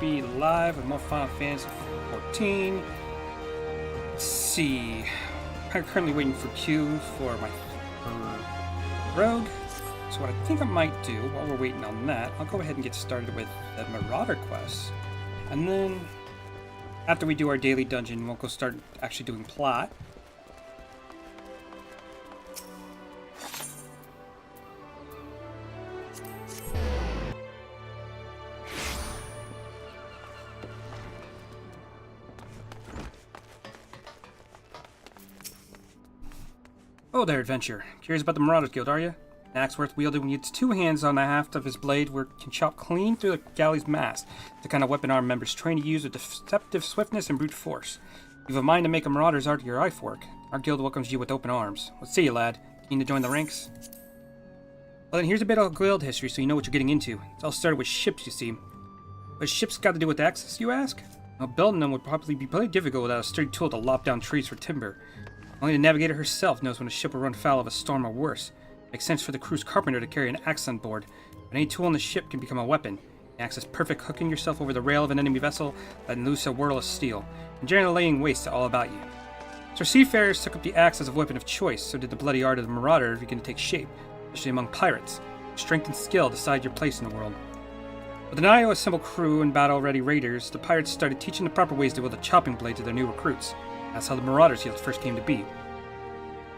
be live with more Final Fantasy 14. Let's see. I'm currently waiting for Q for my rogue. So what I think I might do while we're waiting on that, I'll go ahead and get started with the Marauder quest. And then after we do our daily dungeon, we'll go start actually doing plot. Oh there, adventure. Curious about the Marauders Guild, are you? An axe worth wielding when he uses two hands on the haft of his blade where it can chop clean through the galley's mast. The kind of weapon our members train to use with deceptive swiftness and brute force. You've a mind to make a Marauder's art your life work. Our guild welcomes you with open arms. Let's see you, lad. Keen to join the ranks? Well then, here's a bit of guild history so you know what you're getting into. It all started with ships, you see. What's ships got to do with access, you ask? Well, building them would probably be pretty difficult without a sturdy tool to lop down trees for timber. Only the navigator herself knows when a ship will run foul of a storm or worse. It makes sense for the crew's carpenter to carry an axe on board, but any tool on the ship can become a weapon. The axe is perfect hooking yourself over the rail of an enemy vessel, letting loose a whirl of steel, and generally laying waste to all about you. So seafarers took up the axe as a weapon of choice, so did the bloody art of the marauder begin to take shape, especially among pirates. Strength and skill decide your place in the world. With an IO assembled crew and battle-ready raiders, the pirates started teaching the proper ways to wield a chopping blade to their new recruits. That's how the Marauders Guild first came to be.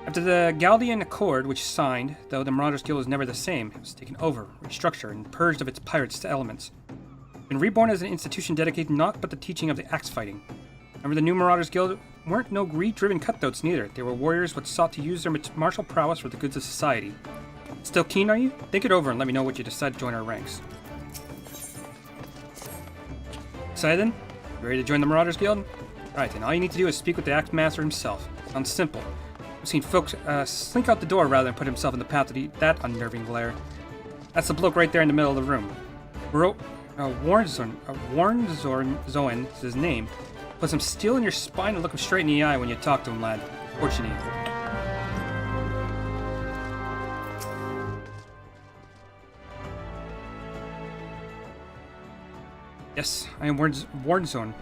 After the Galdian Accord, which signed, though the Marauders Guild was never the same, it was taken over, restructured, and purged of its pirates elements. Been reborn as an institution dedicated not but the teaching of the axe fighting. Remember, the new Marauders Guild weren't no greed-driven cutthroats neither. They were warriors which sought to use their martial prowess for the goods of society. Still keen, are you? Think it over and let me know what you decide to join our ranks. Excited then? You ready to join the Marauders Guild? Alright then, all you need to do is speak with the Axe Master himself. Sounds simple. I've seen folks slink out the door rather than put himself in the path to that unnerving glare. That's the bloke right there in the middle of the room. Warnzoin is his name. Put some steel in your spine and look him straight in the eye when you talk to him, lad. Fortunately. Yes, I am Warnzoin,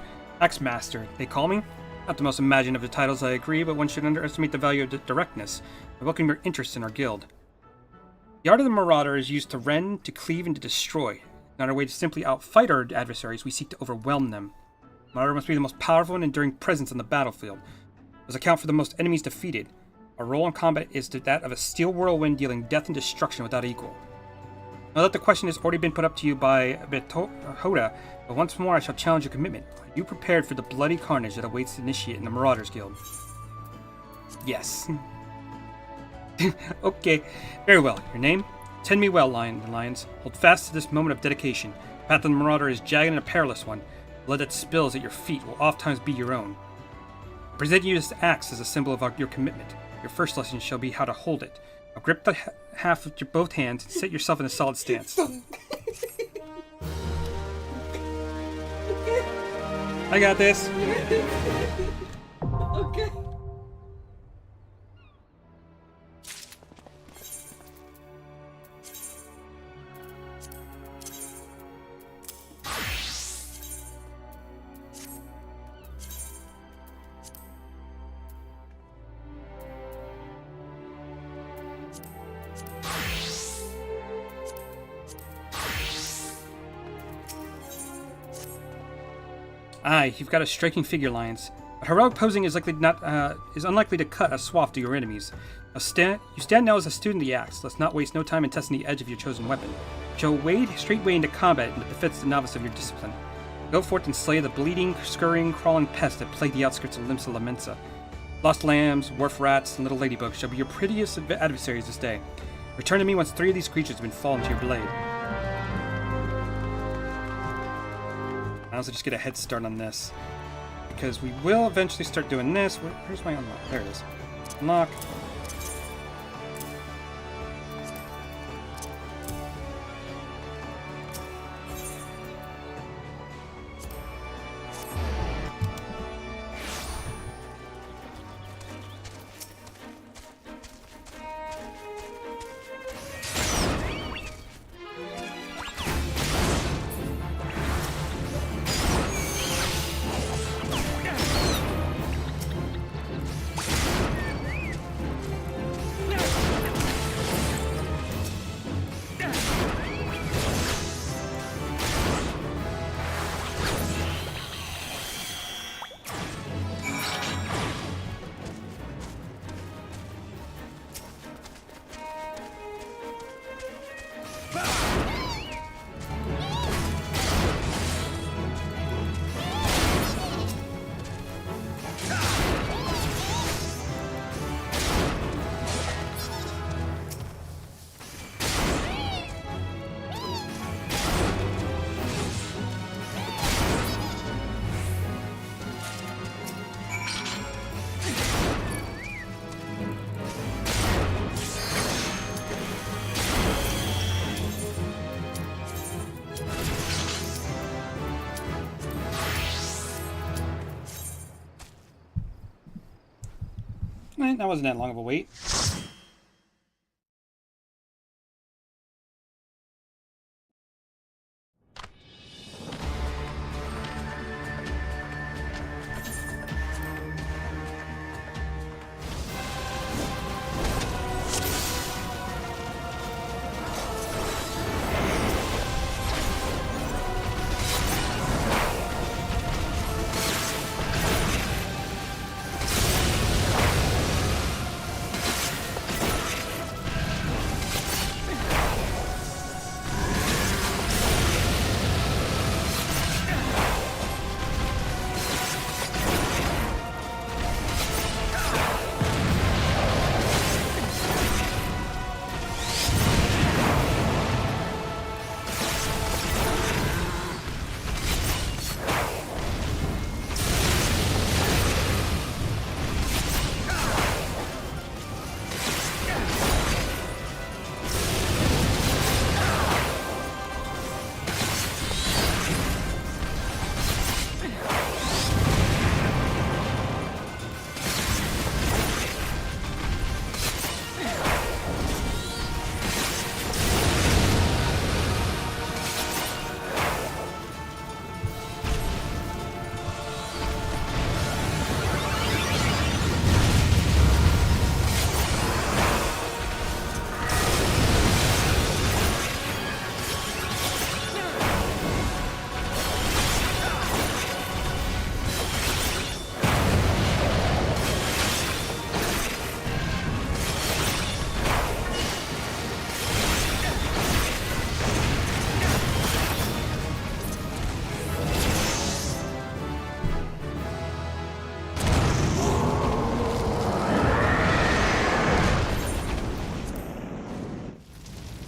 Axe Master, they call me. Not the most imaginative of titles, I agree, but one should underestimate the value of directness. I welcome your interest in our guild. The art of the Marauder is used to rend, to cleave, and to destroy. Not our way to simply outfight our adversaries, we seek to overwhelm them. Marauder must be the most powerful and enduring presence on the battlefield. Must account for the most enemies defeated. Our role in combat is that of a steel whirlwind dealing death and destruction without equal. Now that the question has already been put up to you by Hoda, but once more I shall challenge your commitment. Are you prepared for the bloody carnage that awaits the initiate in the Marauders Guild? Yes. Okay, very well. Your name? Tend me well, lions. Hold fast to this moment of dedication. The path of the Marauder is jagged and a perilous one. Blood that spills at your feet will oftentimes be your own. I present you this axe as a symbol of your commitment. Your first lesson shall be how to hold it. Now grip the half with your both hands and set yourself in a solid stance. I got this. Okay. Aye, you've got a striking figure, Lions. But heroic posing is unlikely to cut a swath to your enemies. You stand now as a student of the axe. Let's not waste no time in testing the edge of your chosen weapon. Show straight way into combat and it befits the novice of your discipline. Go forth and slay the bleeding, scurrying, crawling pests that plague the outskirts of Limsa Lamensa. Lost lambs, wharf rats, and little ladybugs shall be your prettiest adversaries this day. Return to me once 3 of these creatures have been fallen to your blade. I also just get a head start on this, because we will eventually start doing this. Where's my unlock? There it is. Unlock. Alright, that wasn't that long of a wait.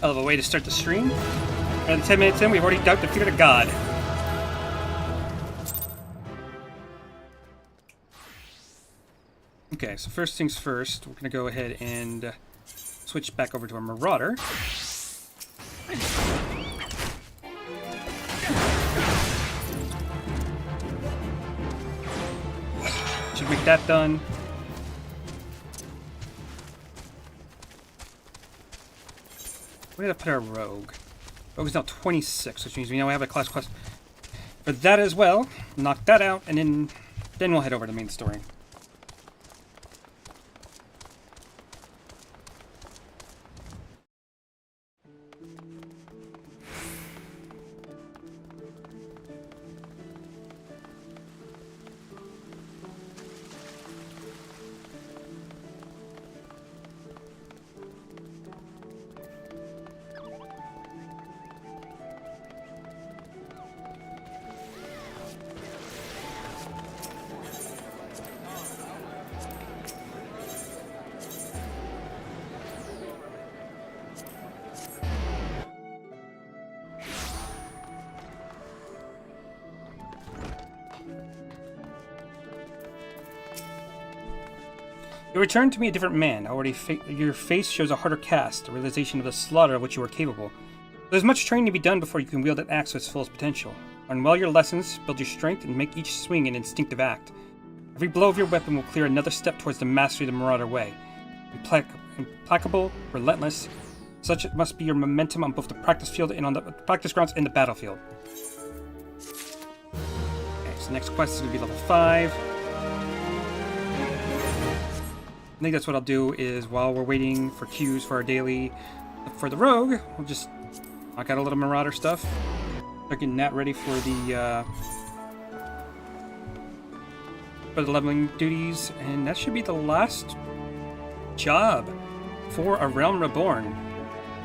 Hell of a way to start the stream. And 10 minutes in, we've already defeated a god. Okay, so first things first, we're going to go ahead and switch back over to our Marauder. Should make that done. Where did I put our Rogue? Rogue is now 26, which means we now have a class quest for that as well. Knock that out, and then we'll head over to the main story. You return to me a different man. Already, your face shows a harder cast, a realization of the slaughter of which you are capable. There's much training to be done before you can wield an axe to its fullest potential. Learn well your lessons, build your strength, and make each swing an instinctive act. Every blow of your weapon will clear another step towards the mastery of the Marauder way. Implacable, relentless, such it must be your momentum on both the practice field and on the practice grounds and the battlefield. Okay, so next quest is going to be level 5. I think that's what I'll do is while we're waiting for queues for our daily for the Rogue, we'll just knock out a little Marauder stuff. Start getting that ready for the leveling duties, and that should be the last job for A Realm Reborn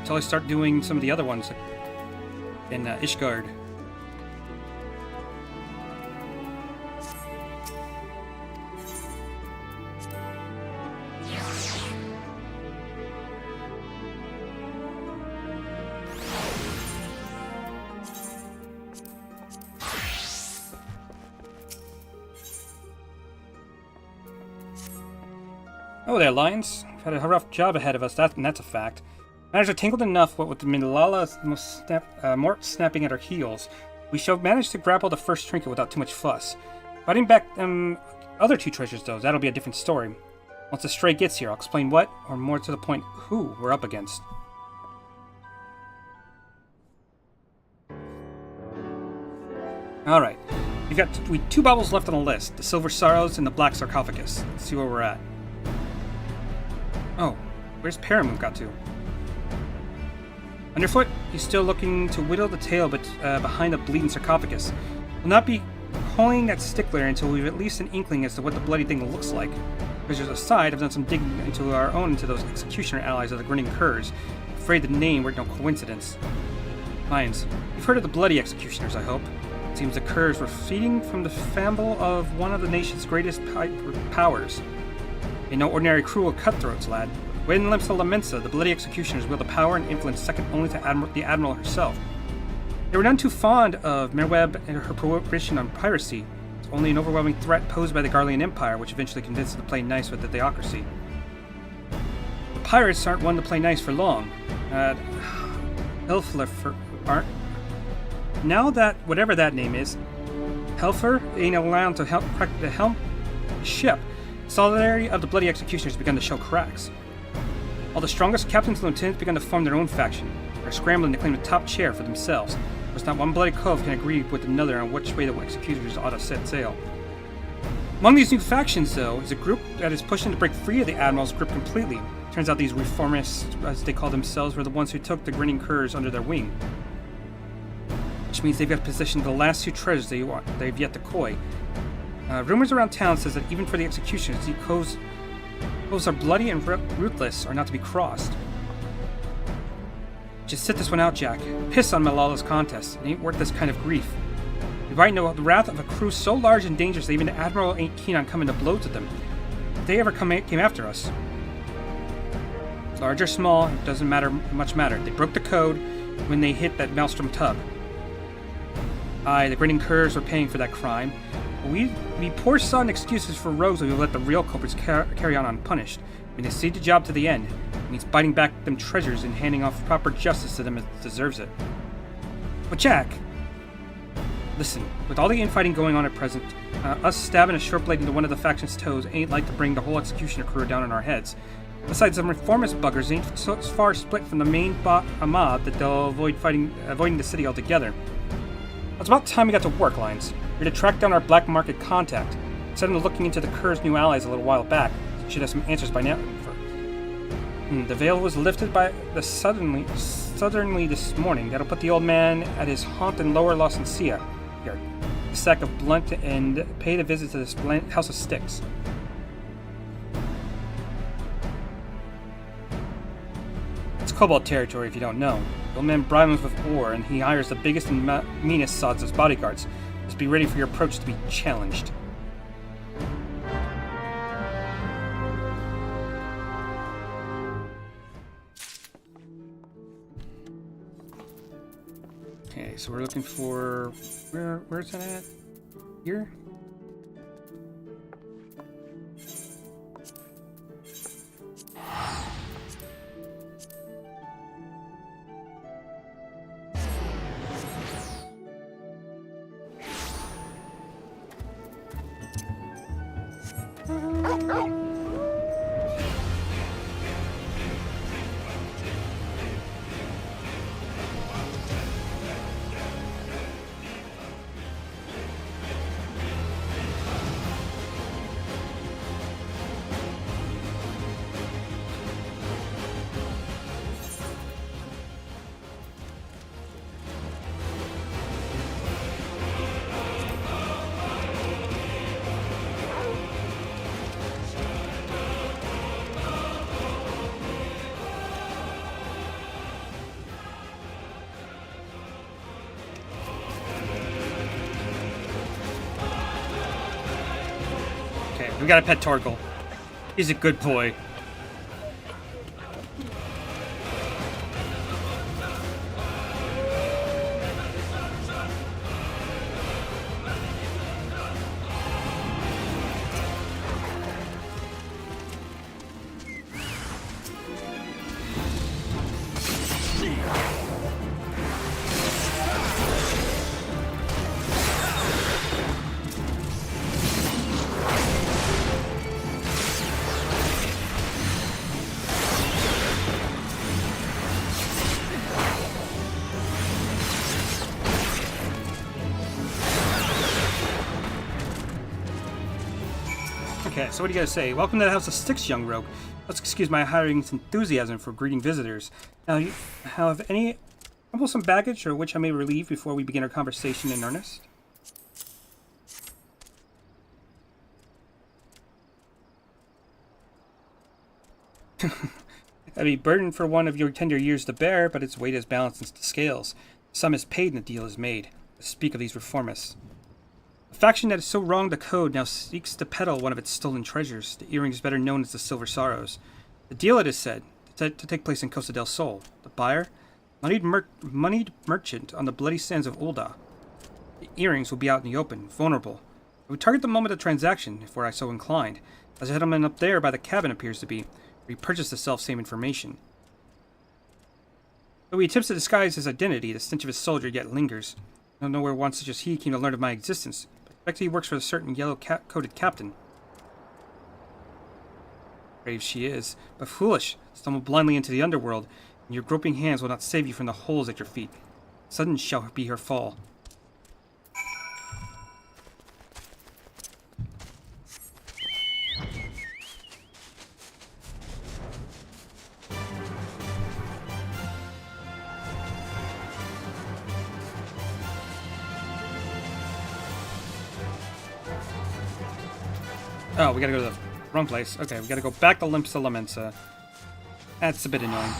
until I start doing some of the other ones in Ishgard. Oh there, Lions. We've had a rough job ahead of us, and that's a fact. Matters are tangled enough, what with the Milala Mort snapping at our heels. We shall manage to grapple the first trinket without too much fuss. Fighting back other two treasures, though, that'll be a different story. Once a stray gets here, I'll explain what, or more to the point, who we're up against. Alright, we've got two baubles left on the list, the Silver Sorrows and the Black Sarcophagus. Let's see where we're at. Oh, where's Paramount got to? Underfoot, he's still looking to whittle the tail behind the bleeding sarcophagus. We'll not be calling that stickler until we've at least an inkling as to what the bloody thing looks like. Because aside, I've done some digging into those executioner allies of the Grinning Curs. Afraid the name were no coincidence. Lions, you've heard of the bloody executioners, I hope. It seems the Curs were feeding from the famble of one of the nation's greatest powers. They're no ordinary cruel cutthroats, lad. When Limsa Lamensa, the bloody executioners wield a power and influence second only to the Admiral herself. They were none too fond of Merweb and her prohibition on piracy. It's only an overwhelming threat posed by the Garlean Empire, which eventually convinced them to play nice with the theocracy. The pirates aren't one to play nice for long. Helfler aren't. Now that, whatever that name is, Helfer ain't allowed to help crack the helm ship, solidarity of the bloody executioners begun to show cracks. All the strongest captains and lieutenants began to form their own faction. They're scrambling to claim the top chair for themselves. There's not one bloody cove can agree with another on which way the executioners ought to set sail. Among these new factions, though, is a group that is pushing to break free of the Admiral's grip completely. Turns out these reformists, as they call themselves, were the ones who took the Grinning Curs under their wing. Which means they've got possession of the last two treasures they've yet to coy. Rumors around town says that even for the executioners, these coves are bloody and ruthless, are not to be crossed. Just sit this one out, Jack. Piss on Malala's contest. It ain't worth this kind of grief. We might know the wrath of a crew so large and dangerous that even the Admiral ain't keen on coming to blows with them. If they ever came after us. Large or small, it doesn't much matter. They broke the code when they hit that Maelstrom tug. Aye, the Grinning Curs were paying for that crime. But we poor sodden excuses for rogues if we let the real culprits carry on unpunished. I mean, they see the job to the end. It means biting back them treasures and handing off proper justice to them as it deserves it. But Jack, listen, with all the infighting going on at present, us stabbing a short blade into one of the faction's toes ain't like to bring the whole executioner crew down on our heads. Besides, some reformist buggers ain't so far split from the main Ahmad that they'll avoiding the city altogether. It's about time we got to work, Lions. We're to track down our black market contact. Instead of looking into the Curs' new allies a little while back, we should have some answers by now. The veil was lifted by the suddenly this morning. That'll put the old man at his haunt in Lower La Sencia. Here, a sack of blunt and pay the visit to this house of sticks. It's Cobalt territory if you don't know. The old man bribes with ore, and he hires the biggest and meanest sods as bodyguards. Just be ready for your approach to be challenged. Okay, so we're looking for... Where's that at? Here? We got a pet Torgal. He's a good boy. Okay, so what do you guys say? Welcome to the House of Sticks, young rogue. Let's excuse my hiring's enthusiasm for greeting visitors. Now, you have any troublesome baggage or which I may relieve before we begin our conversation in earnest? That'd be a burden for one of your tender years to bear, but its weight is balanced in the scales. The sum is paid and the deal is made. Speak of these reformists. A faction that has so wronged the code now seeks to peddle one of its stolen treasures, the earrings better known as the Silver Sorrows. The deal, it is said, to take place in Costa del Sol. The buyer? Moneyed merchant on the bloody sands of Ulda. The earrings will be out in the open, vulnerable. I would target the moment of transaction, if were I so inclined, as the gentleman up there by the cabin appears to be, where he purchased the self-same information. Though he attempts to disguise his identity, the stench of his soldier yet lingers. I don't know where one such as he came to learn of my existence, but I expect he works for a certain yellow-coated captain. Brave she is, but foolish. Stumble blindly into the underworld, and your groping hands will not save you from the holes at your feet. Sudden shall be her fall. Oh, we gotta go to the wrong place. Okay, we gotta go back to Limsa Lamensa. That's a bit annoying.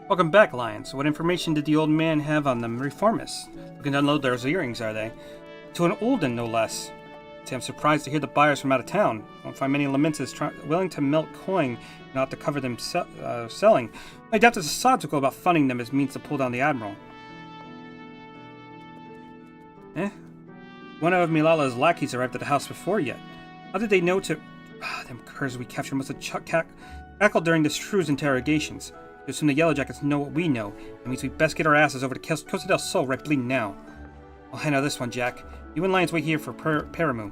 Welcome back, Lions. What information did the old man have on the reformists? Looking to unload those earrings, are they? To an Olden, no less. I'm surprised to hear the buyers from out of town. Won't find many Lamentas willing to melt coin not to cover them selling. I doubt there's a sod to go about funding them as means to pull down the Admiral. One of Milala's lackeys arrived at the house before yet. How did they know to... them curs we captured must have cackled during the Shrew's interrogations. I assume the Yellowjackets know what we know. It means we best get our asses over to Costa del Sol right bleeding now. I'll handle this one, Jack. You and Lions wait here for Paramu.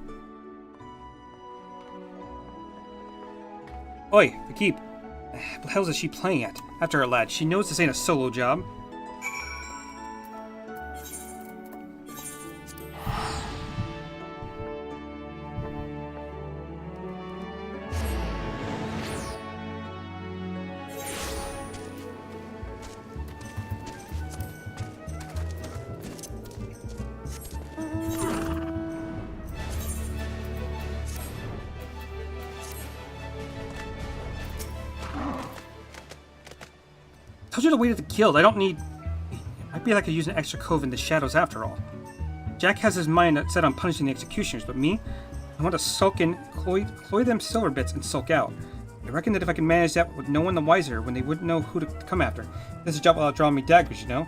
Oi, the keep. What the hell is she playing at? After her, lad. She knows this ain't a solo job. Told you to wait at the guild. I don't need... It might be like I could use an extra cove in the shadows after all. Jack has his mind set on punishing the executioners, but me? I want to sulk in, cloy them silver bits and sulk out. I reckon that if I can manage that with no one the wiser, when they wouldn't know who to come after. This is a job without drawing me daggers, you know?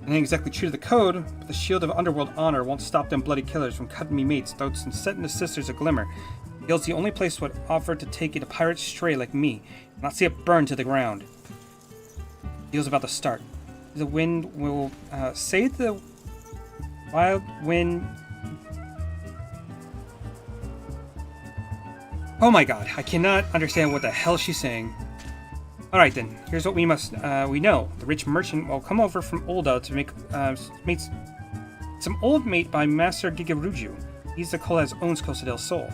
It ain't exactly true to the code, but the shield of underworld honor won't stop them bloody killers from cutting me mates' throats and setting the sisters a glimmer. The guild's the only place would offer to take a pirate stray like me, and not see it burn to the ground. Deal's about to start. The wind will say the wild wind. Oh my god, I cannot understand what the hell she's saying. Alright then, here's what we know. The rich merchant will come over from Ulda to make some old mate by Master Gigaruju. He's the Kolas owns Costa del Sol.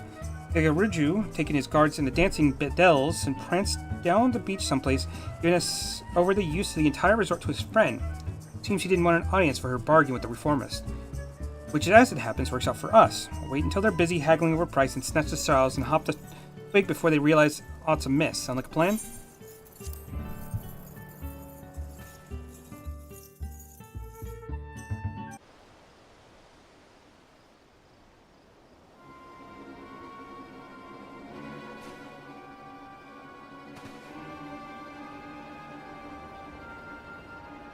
Gigaruju, taking his guards in the dancing bedels, and pranced down the beach someplace, giving us over the use of the entire resort to his friend. Seems he didn't want an audience for her bargain with the reformist. Which, as it happens, works out for us. We'll wait until they're busy haggling over price and snatch the sorrows and hop the twig before they realize ought's amiss. Sound like a plan?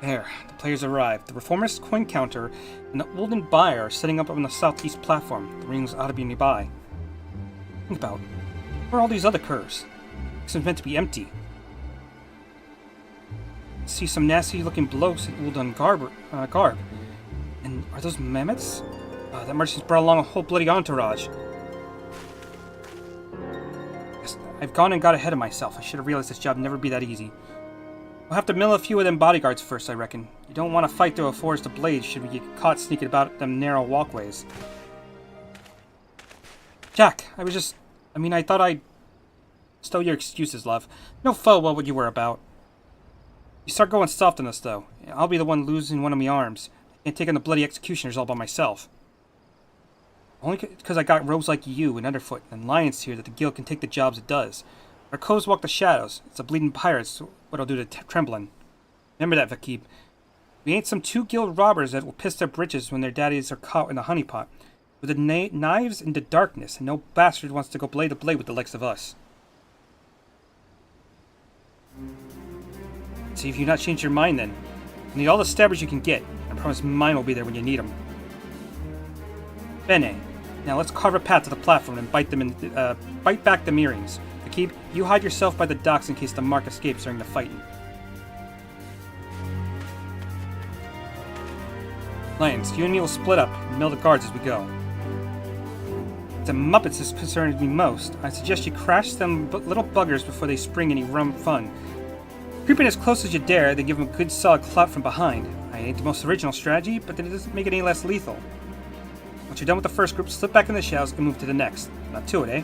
There, the players arrived. The Reformist coin counter and the Olden Buyer are setting up on the southeast platform. The rings ought to be nearby. Think about, where are all these other curves? This is meant to be empty. See some nasty-looking blokes in Olden garb. And are those mammoths? That merchant's brought along a whole bloody entourage. Yes, I've gone and got ahead of myself. I should have realized this job would never be that easy. We'll have to mill a few of them bodyguards first, I reckon. You don't want to fight through a forest of blades should we get caught sneaking about them narrow walkways. Jack, I thought I'd stow your excuses, love. No full well what you were about. You start going soft on us, though. I'll be the one losing one of my arms. I can't take on the bloody executioners all by myself. Only because I got rogues like you and Underfoot and Lions here that the guild can take the jobs it does. Our coves walk the shadows. It's a bleeding pirates what'll do to Trembling. Remember that, Vakib. We ain't some 2 guild robbers that will piss their britches when their daddies are caught in the honeypot. With the knives in the darkness, and no bastard wants to go blade to blade with the likes of us. See if you've not changed your mind then. You need all the stabbers you can get. I promise mine will be there when you need them. Bene. Now let's carve a path to the platform and bite back the Meerings. Akib, you hide yourself by the docks in case the mark escapes during the fighting. Lions, you and me will split up and mill the guards as we go. The Muppets is concerns me most. I suggest you crash them little buggers before they spring any rum fun. Creeping as close as you dare, then give them a good solid clout from behind. I ain't the most original strategy, but that doesn't make it any less lethal. Once you're done with the first group, slip back in the shadows and move to the next. Not to it, eh?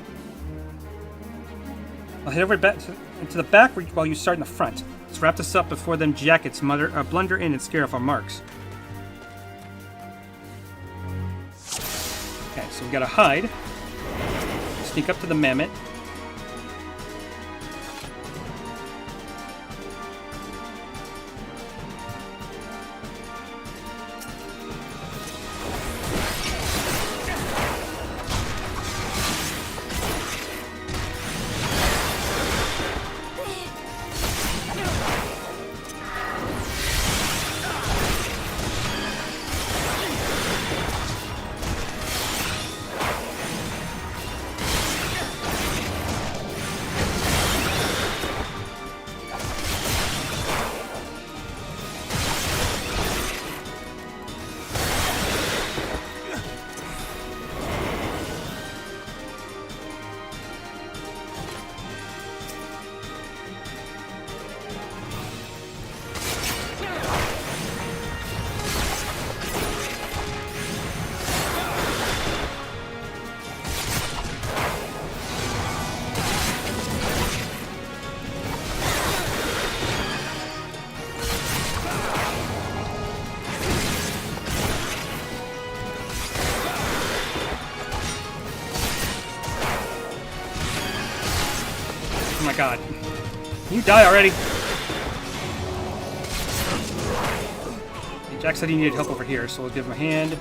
I'll head over into the back while you start in the front. Let's wrap this up before them jackets blunder in and scare off our marks. Okay, so we gotta hide. Sneak up to the mammoth. Oh my god. Can you die already? Jack said he needed help over here, so we'll give him a hand.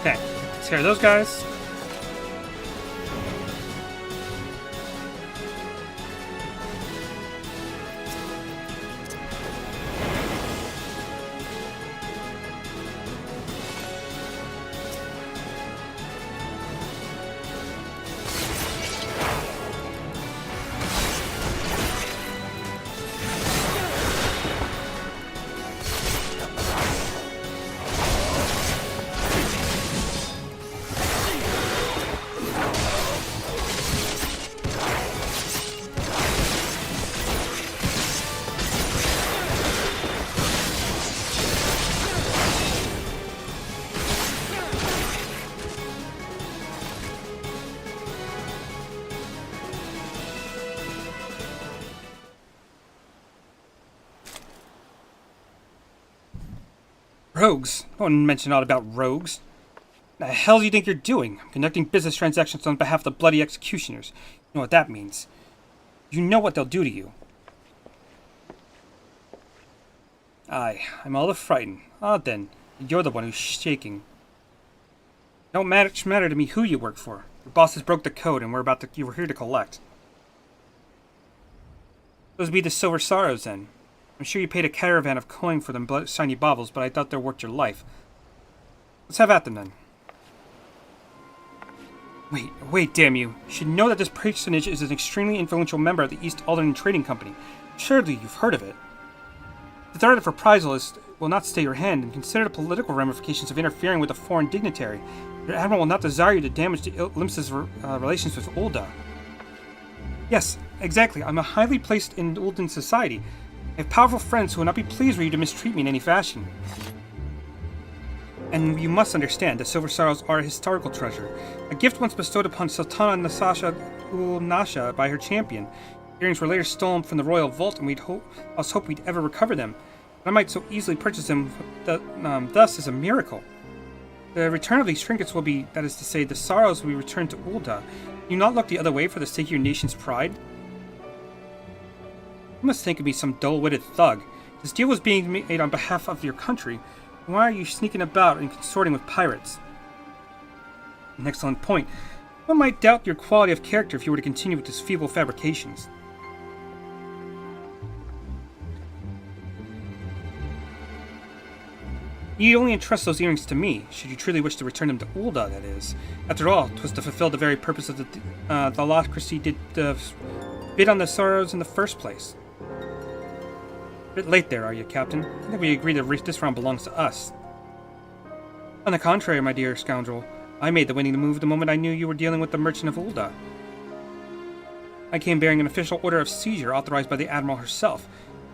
Okay, scare those guys. Rogues? No one mentioned aught about rogues. What the hell do you think you're doing? I'm conducting business transactions on behalf of the bloody executioners. You know what that means. You know what they'll do to you. Aye, I'm all of frightened. Ah, then, you're the one who's shaking. It don't matter to me who you work for. Your bosses broke the code, and you were here to collect. Those be the Silver Sorrows, then. I'm sure you paid a caravan of coin for them shiny baubles, but I thought they're worth your life. Let's have at them, then. Wait, damn you. You should know that this personage is an extremely influential member of the East Aldern Trading Company. Surely you've heard of it. The threat of reprisal will not stay your hand, and consider the political ramifications of interfering with a foreign dignitary. Your admiral will not desire you to damage the Limsa's relations with Ul'dah. Yes, exactly. I'm a highly placed in Ul'dan society. I have powerful friends who will not be pleased with you to mistreat me in any fashion. And you must understand that Silver Sorrows are a historical treasure, a gift once bestowed upon Sultana Nasasha Ul-Nasha by her champion. Earrings were later stolen from the royal vault, and I was hoping we'd ever recover them. But I might so easily purchase them, thus is a miracle. The return of these trinkets will be, that is to say, the sorrows will be returned to Ul'dah. Can you not look the other way for the sake of your nation's pride? You must think of me some dull-witted thug. This deal was being made on behalf of your country. Why are you sneaking about and consorting with pirates? An excellent point. One might doubt your quality of character if you were to continue with these feeble fabrications. You need only entrust those earrings to me, should you truly wish to return them to Ul'dah, that is. After all, 'twas to fulfill the very purpose of the Locracy did bid on the sorrows in the first place. A bit late there, are you, Captain? I think we agreed that this round belongs to us. On the contrary, my dear scoundrel, I made the winning move the moment I knew you were dealing with the merchant of Ul'dah. I came bearing an official order of seizure authorized by the Admiral herself.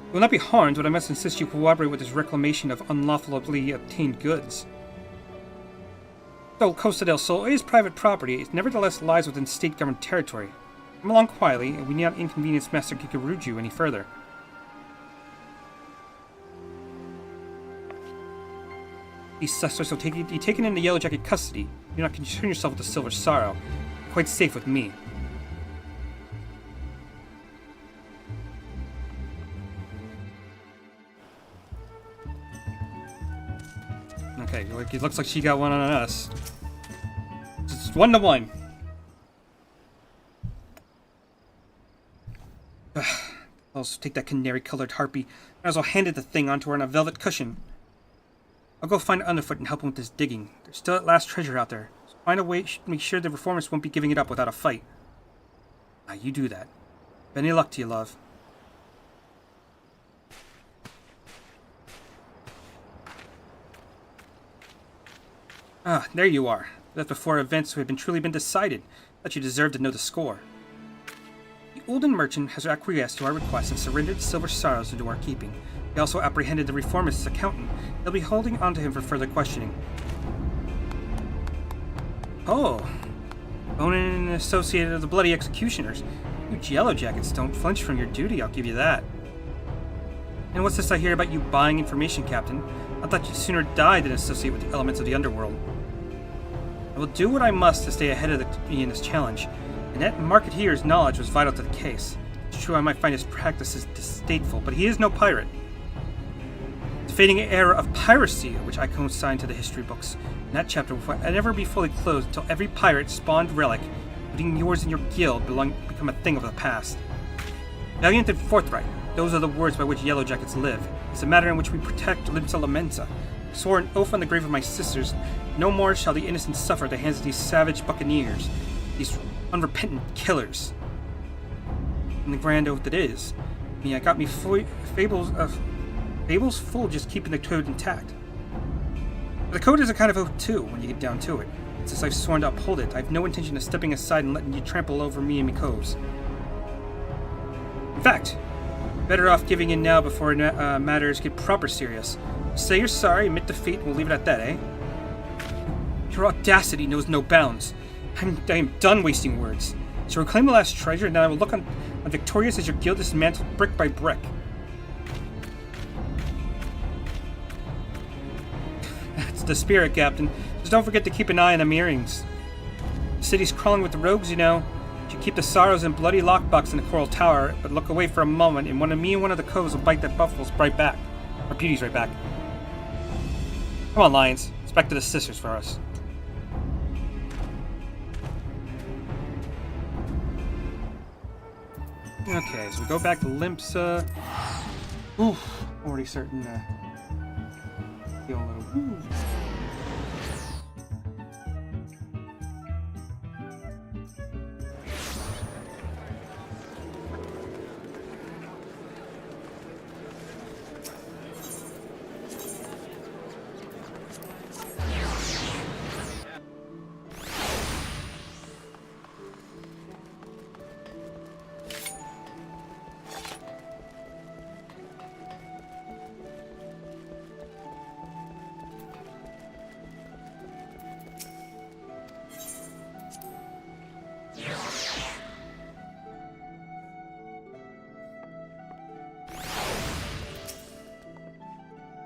You will not be harmed, but I must insist you cooperate with his reclamation of unlawfully obtained goods. Though Costa del Sol is private property, it nevertheless lies within state-governed territory. Come along quietly, and we need not inconvenience Master Kikuruju any further. These suspects will be taken into Yellow Jacket custody. Do not concern yourself with the Silver Sorrow. You're quite safe with me. Okay, it looks like she got one on us. It's 1-1. I'll take that canary-colored harpy. Might as well hand the thing onto her on a velvet cushion. I'll go find Underfoot and help him with his digging. There's still at last treasure out there. So find a way to make sure the reformers won't be giving it up without a fight. Ah, you do that. Any luck to you, love. Ah, there you are. Left before events had truly been decided. Thought you deserved to know the score. The Ul'dan merchant has acquiesced to our request and surrendered the Silver Sorrows into our keeping. He also apprehended the reformist's accountant. They'll be holding on to him for further questioning. Oh. Bonin associated of the bloody executioners. You Yellow Jackets don't flinch from your duty, I'll give you that. And what's this I hear about you buying information, Captain? I thought you'd sooner die than associate with the elements of the underworld. I will do what I must to stay ahead of me in this challenge, and that Marketeer's knowledge was vital to the case. It's true I might find his practices distasteful, but he is no pirate. The fading era of piracy, which I consign to the history books, and that chapter will never be fully closed until every pirate spawned relic, including yours and your guild, become a thing of the past. Valiant and forthright, those are the words by which Yellow Jackets live. It's a matter in which we protect Limsa Lamensa. I swore an oath on the grave of my sisters, no more shall the innocent suffer at the hands of these savage buccaneers, these unrepentant killers. And the grand oath it is. I mean, I got me fables full just keeping the code intact. But the code is a kind of oath too, when you get down to it. Since I've sworn to uphold it, I have no intention of stepping aside and letting you trample over me and me coves. In fact, better off giving in now before matters get proper serious. Say you're sorry, admit defeat, and we'll leave it at that, eh? Your audacity knows no bounds. I am done wasting words. So reclaim the last treasure, and then I will look on victorious as your guild is dismantled brick by brick. the spirit, Captain. Just don't forget to keep an eye on them earrings. The city's crawling with the rogues, you know. You should keep the sorrows and bloody lockbox in the coral tower, but look away for a moment, and me and one of the coves will bite that buffalo's right back. Or beauty's right back. Come on, Lions. It's back to the sisters for us. Okay, so we go back to Limpsa. Oof, already certain feel a little woo.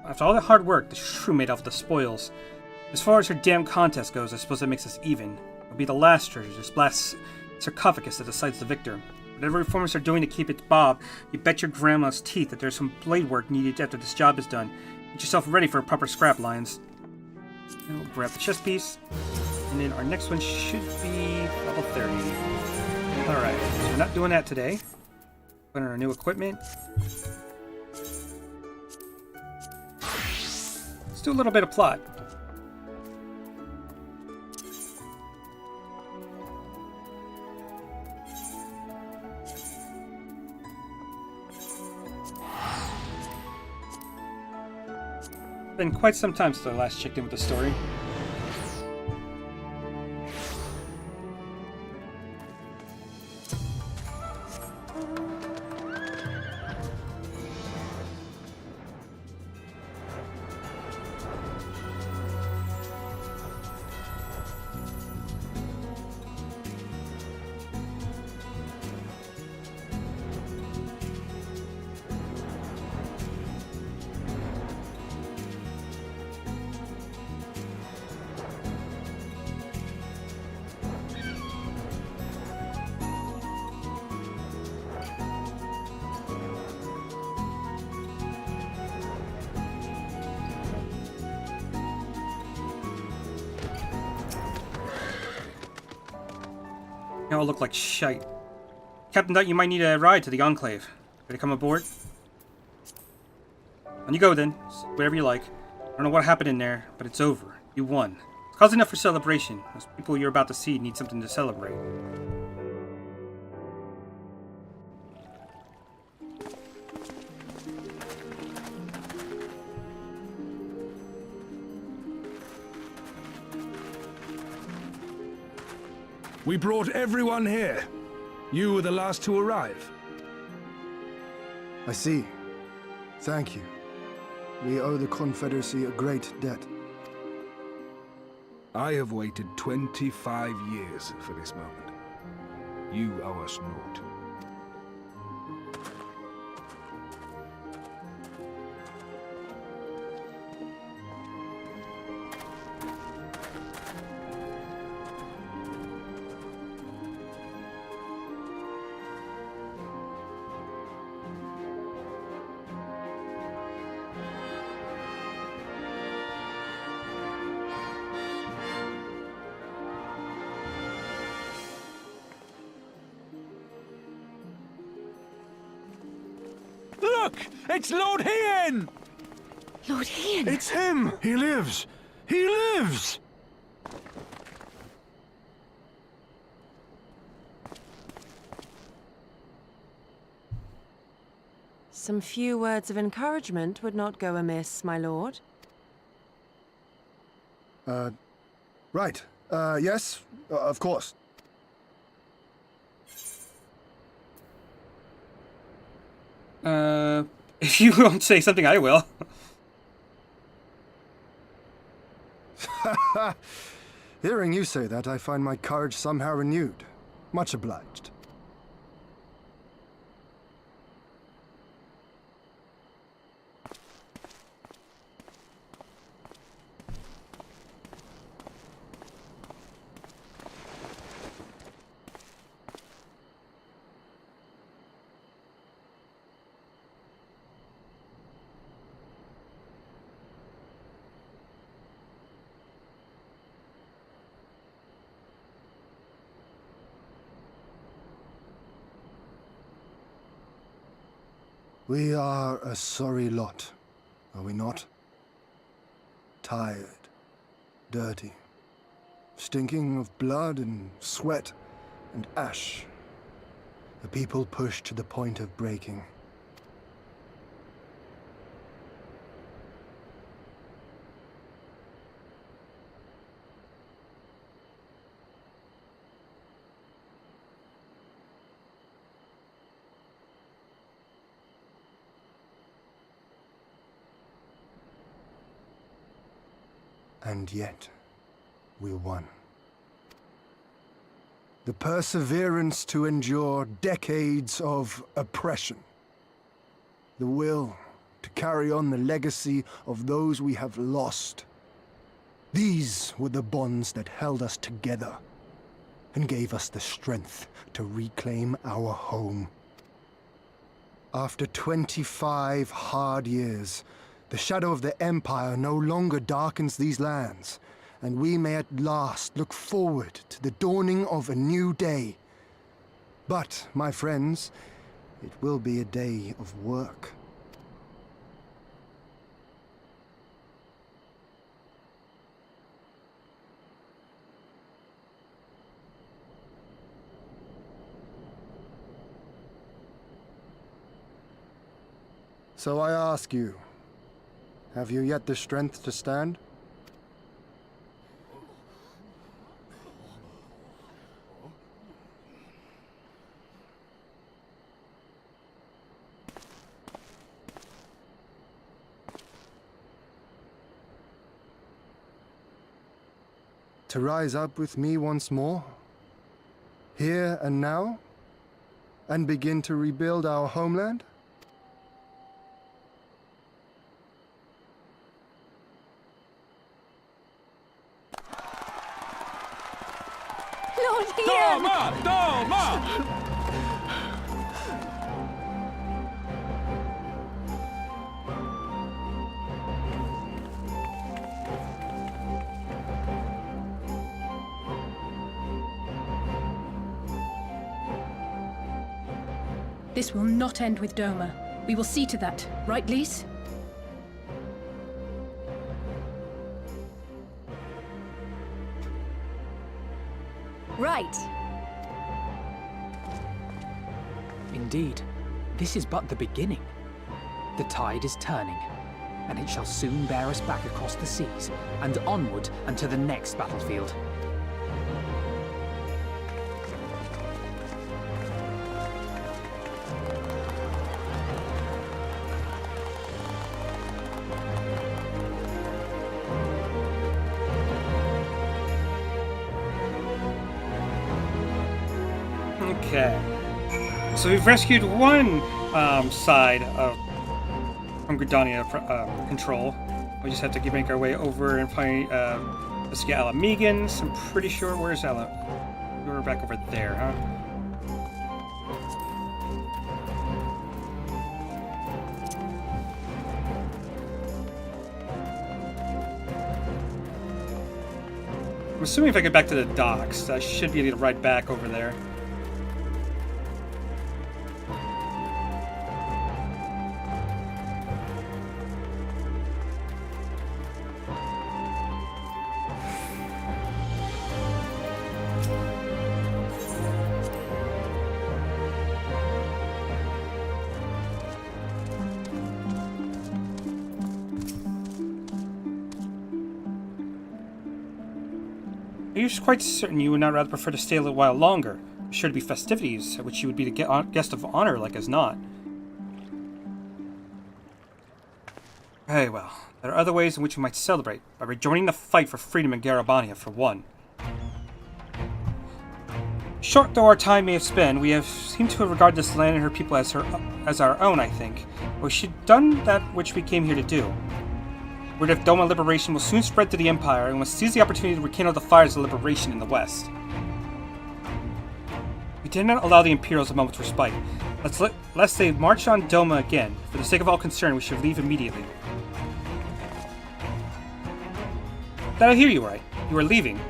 After all the hard work, the shrew made off with the spoils. As far as her damn contest goes, I suppose that makes us even. It'll be the last treasure, this last sarcophagus that decides the victor. Whatever reformers are doing to keep it bob, you bet your grandma's teeth that there's some blade work needed after this job is done. Get yourself ready for a proper scrap, Lions. And we'll grab the chest piece. And then our next one should be level 30. Alright, so we're not doing that today. Put on our new equipment. Let's do a little bit of plot. Been quite some time since I last checked in with the story. They all look like shite. Captain Dutt, you might need a ride to the Enclave. Ready to come aboard? On you go then. Whatever you like. I don't know what happened in there, but it's over. You won. It's cause enough for celebration. Those people you're about to see need something to celebrate. We brought everyone here. You were the last to arrive. I see. Thank you. We owe the Confederacy a great debt. I have waited 25 years for this moment. You owe us naught. Look! It's Lord Hien! Lord Hien! It's him! He lives! He lives! Some few words of encouragement would not go amiss, my lord. Right. Yes, of course. If you won't say something, I will. Hearing you say that, I find my courage somehow renewed. Much obliged. We are a sorry lot, are we not? Tired, dirty, stinking of blood and sweat and ash. A people pushed to the point of breaking. And yet, we won. The perseverance to endure decades of oppression. The will to carry on the legacy of those we have lost. These were the bonds that held us together and gave us the strength to reclaim our home. After 25 hard years, the shadow of the Empire no longer darkens these lands, and we may at last look forward to the dawning of a new day. But, my friends, it will be a day of work. So I ask you, have you yet the strength to stand? To rise up with me once more, here and now, and begin to rebuild our homeland? Lord Ian! Doma! Doma! This will not end with Doma. We will see to that, right, Lise? Right. Indeed, this is but the beginning. The tide is turning, and it shall soon bear us back across the seas and onward and to the next battlefield. Okay. So we've rescued one side of from Gridania control. We just have to make our way over and find let's get Alamegans. I'm pretty sure where's Ala? We're back over there, huh? I'm assuming if I get back to the docks, I should be able to ride back over there. Are you quite certain you would not rather prefer to stay a little while longer? There's sure to be festivities at which you would be the guest of honor like as not. Very well. There are other ways in which we might celebrate, by rejoining the fight for freedom in Garabania, for one. Short though our time may have spent, we have seemed to have regarded this land and her people as our own, I think. But we should have done that which we came here to do. Word of Doma liberation will soon spread to the Empire, and we must seize the opportunity to rekindle the fires of liberation in the West. We did not allow the Imperials a moment's respite. Lest they march on Doma again. For the sake of all concerned, we should leave immediately. Did I hear you right? You are leaving.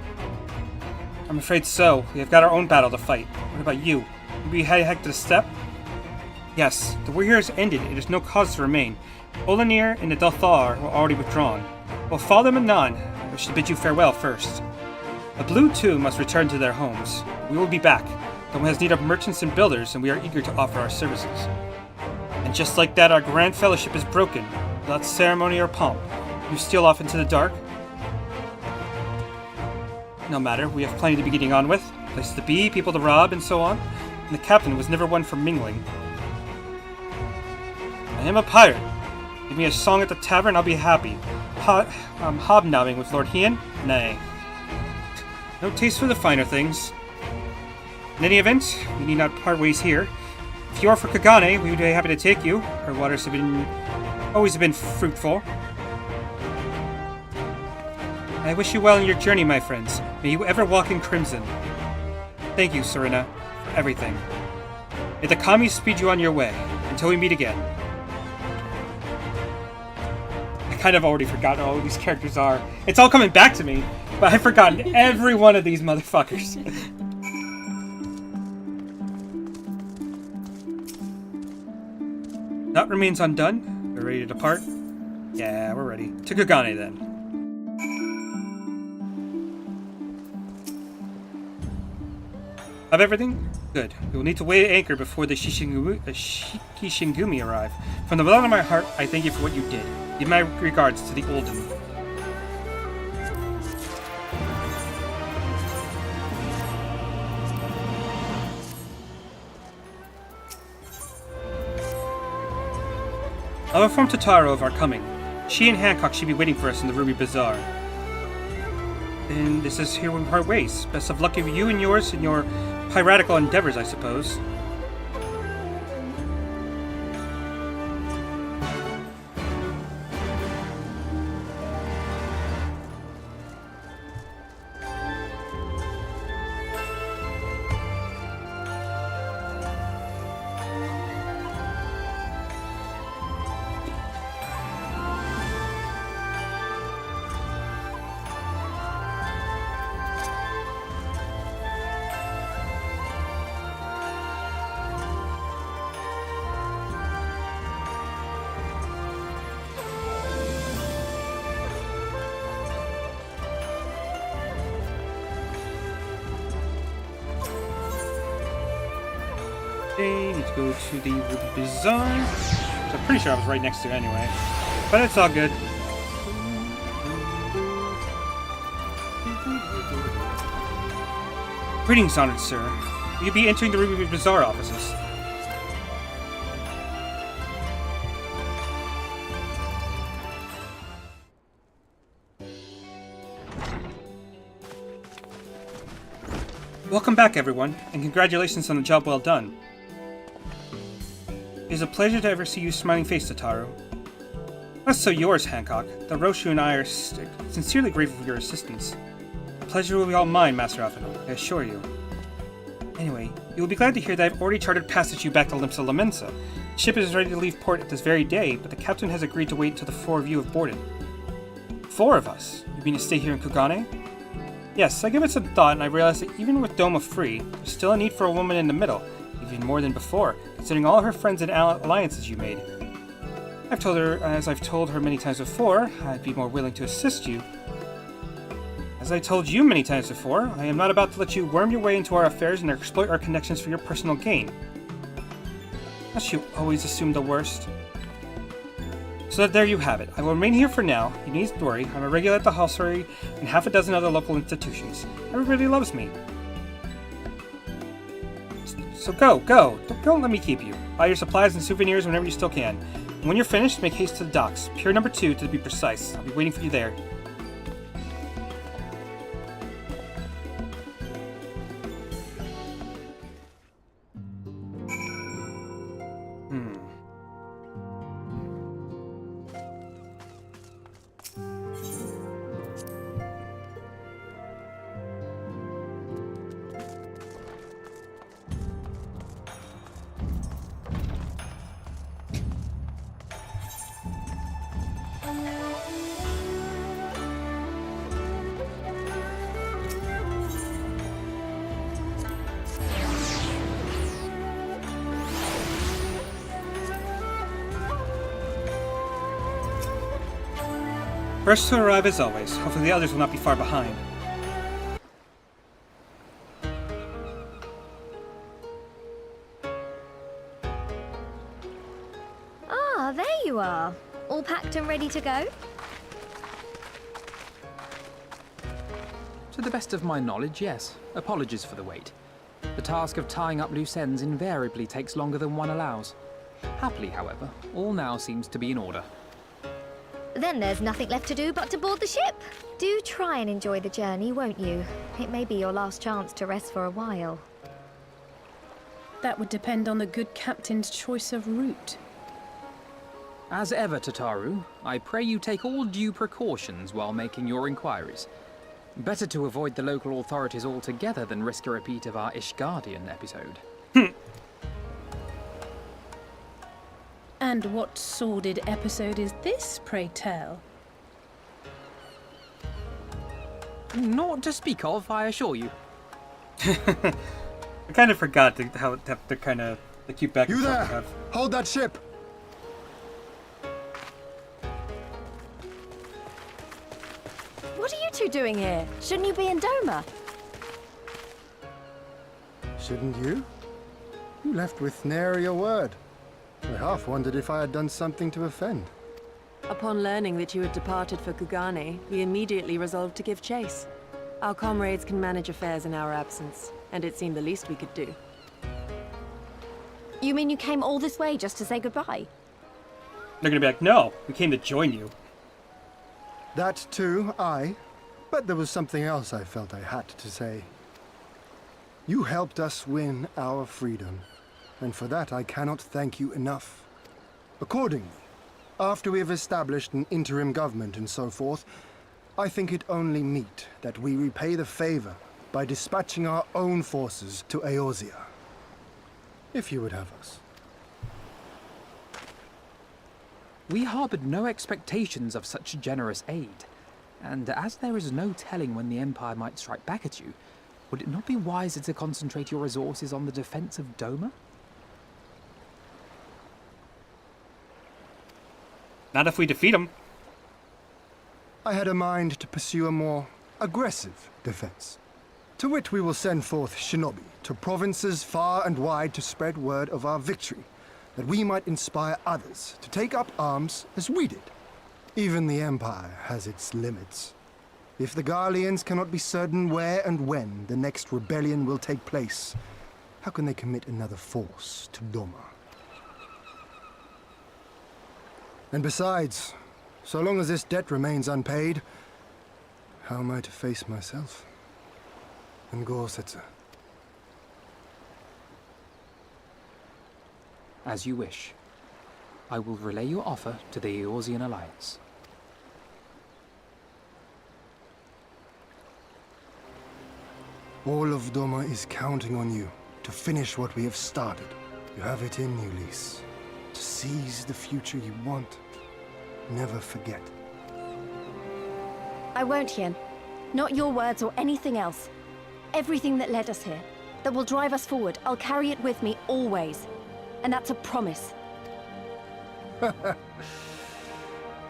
I'm afraid so. We have got our own battle to fight. What about you? Will you head to the steppe? Yes, the war here has ended. It is no cause to remain. Olenir and the Dalthar were already withdrawn. While Father Manan, I wish to bid you farewell first. The Blue too must return to their homes. We will be back. Doma has need of merchants and builders, and we are eager to offer our services. And just like that, our grand fellowship is broken. Without ceremony or pomp, you steal off into the dark. No matter, we have plenty to be getting on with. Places to be, people to rob, and so on. And the captain was never one for mingling. I am a pirate. Give me a song at the tavern, I'll be happy. Hobnobbing with Lord Hien? Nay. No taste for the finer things. In any event, we need not part ways here. If you are for Kagane, we would be happy to take you. Her waters have always been fruitful. I wish you well in your journey, my friends. May you ever walk in crimson. Thank you, Serena, for everything. May the kami speed you on your way. Until we meet again. I kind of already forgotten all these characters are. It's all coming back to me, but I've forgotten every one of these motherfuckers. Naught remains undone. We're ready to depart? Yeah, we're ready. To Kagane, then. Have everything? Good. We will need to weigh anchor before the Shikishingumi arrive. From the bottom of my heart, I thank you for what you did. Give my regards to the Olden. I'll inform Totaro of our coming. She and Hancock should be waiting for us in the Ruby Bazaar. And this is here we part ways. Best of luck to you and yours in your piratical endeavors, I suppose. Okay, need to go to the Ruby Bazaar, which I'm pretty sure I was right next to anyway. But it's all good. Greetings, honored sir. Will you be entering the Ruby Bazaar offices? Welcome back, everyone, and congratulations on the job well done. It is a pleasure to ever see you smiling face, Totaro. Less so yours, Hancock. The Roshu and I are sincerely grateful for your assistance. The pleasure will be all mine, Master Alphinaud, I assure you. Anyway, you will be glad to hear that I've already chartered passage to you back to Limsa Lamensa. The ship is ready to leave port at this very day, but the captain has agreed to wait until the 4 of you have boarded. 4 of us? You mean to stay here in Kugane? Yes, I give it some thought, and I realize that even with Doma free, there's still a need for a woman in the middle, even more than before, considering all her friends and alliances you made. I've told her, as I've told her many times before, I'd be more willing to assist you. As I told you many times before, I am not about to let you worm your way into our affairs and exploit our connections for your personal gain. Must you always assume the worst? So there you have it. I will remain here for now. You needn't worry. I'm a regular at the hostelry and half a dozen other local institutions. Everybody loves me. So go. Don't let me keep you. Buy your supplies and souvenirs whenever you still can. And when you're finished, make haste to the docks. Pier number 2 to be precise. I'll be waiting for you there. First to arrive as always. Hopefully the others will not be far behind. Ah, there you are. All packed and ready to go? To the best of my knowledge, yes. Apologies for the wait. The task of tying up loose ends invariably takes longer than one allows. Happily, however, all now seems to be in order. Then there's nothing left to do but to board the ship. Do try and enjoy the journey, won't you? It may be your last chance to rest for a while. That would depend on the good captain's choice of route. As ever, Tataru, I pray you take all due precautions while making your inquiries. Better to avoid the local authorities altogether than risk a repeat of our Ishgardian episode. And what sordid episode is this, pray tell? Naught to speak of, I assure you. I kind of forgot how the kind of the cute back and You forth there! we have. Hold that ship! What are you two doing here? Shouldn't you be in Doma? Shouldn't you? You left with nary a word. I half wondered if I had done something to offend. Upon learning that you had departed for Kugane, we immediately resolved to give chase. Our comrades can manage affairs in our absence, and it seemed the least we could do. You mean you came all this way just to say goodbye? They're gonna be like, no, we came to join you. That too, aye. But there was something else I felt I had to say. You helped us win our freedom, and for that I cannot thank you enough. Accordingly, after we have established an interim government and so forth, I think it only meet that we repay the favor by dispatching our own forces to Eorzea. If you would have us. We harbored no expectations of such generous aid, and as there is no telling when the Empire might strike back at you, would it not be wiser to concentrate your resources on the defense of Doma? Not if we defeat them. I had a mind to pursue a more aggressive defense, to which we will send forth shinobi to provinces far and wide to spread word of our victory, that we might inspire others to take up arms as we did. Even the Empire has its limits. If the Garleans cannot be certain where and when the next rebellion will take place, how can they commit another force to Doma? And besides, so long as this debt remains unpaid, how am I to face myself and Gorsetzer? As you wish. I will relay your offer to the Eorzean Alliance. All of Doma is counting on you to finish what we have started. You have it in you, Lys. To seize the future you want. Never forget. I won't, Hien. Not your words or anything else. Everything that led us here, that will drive us forward, I'll carry it with me always. And that's a promise. I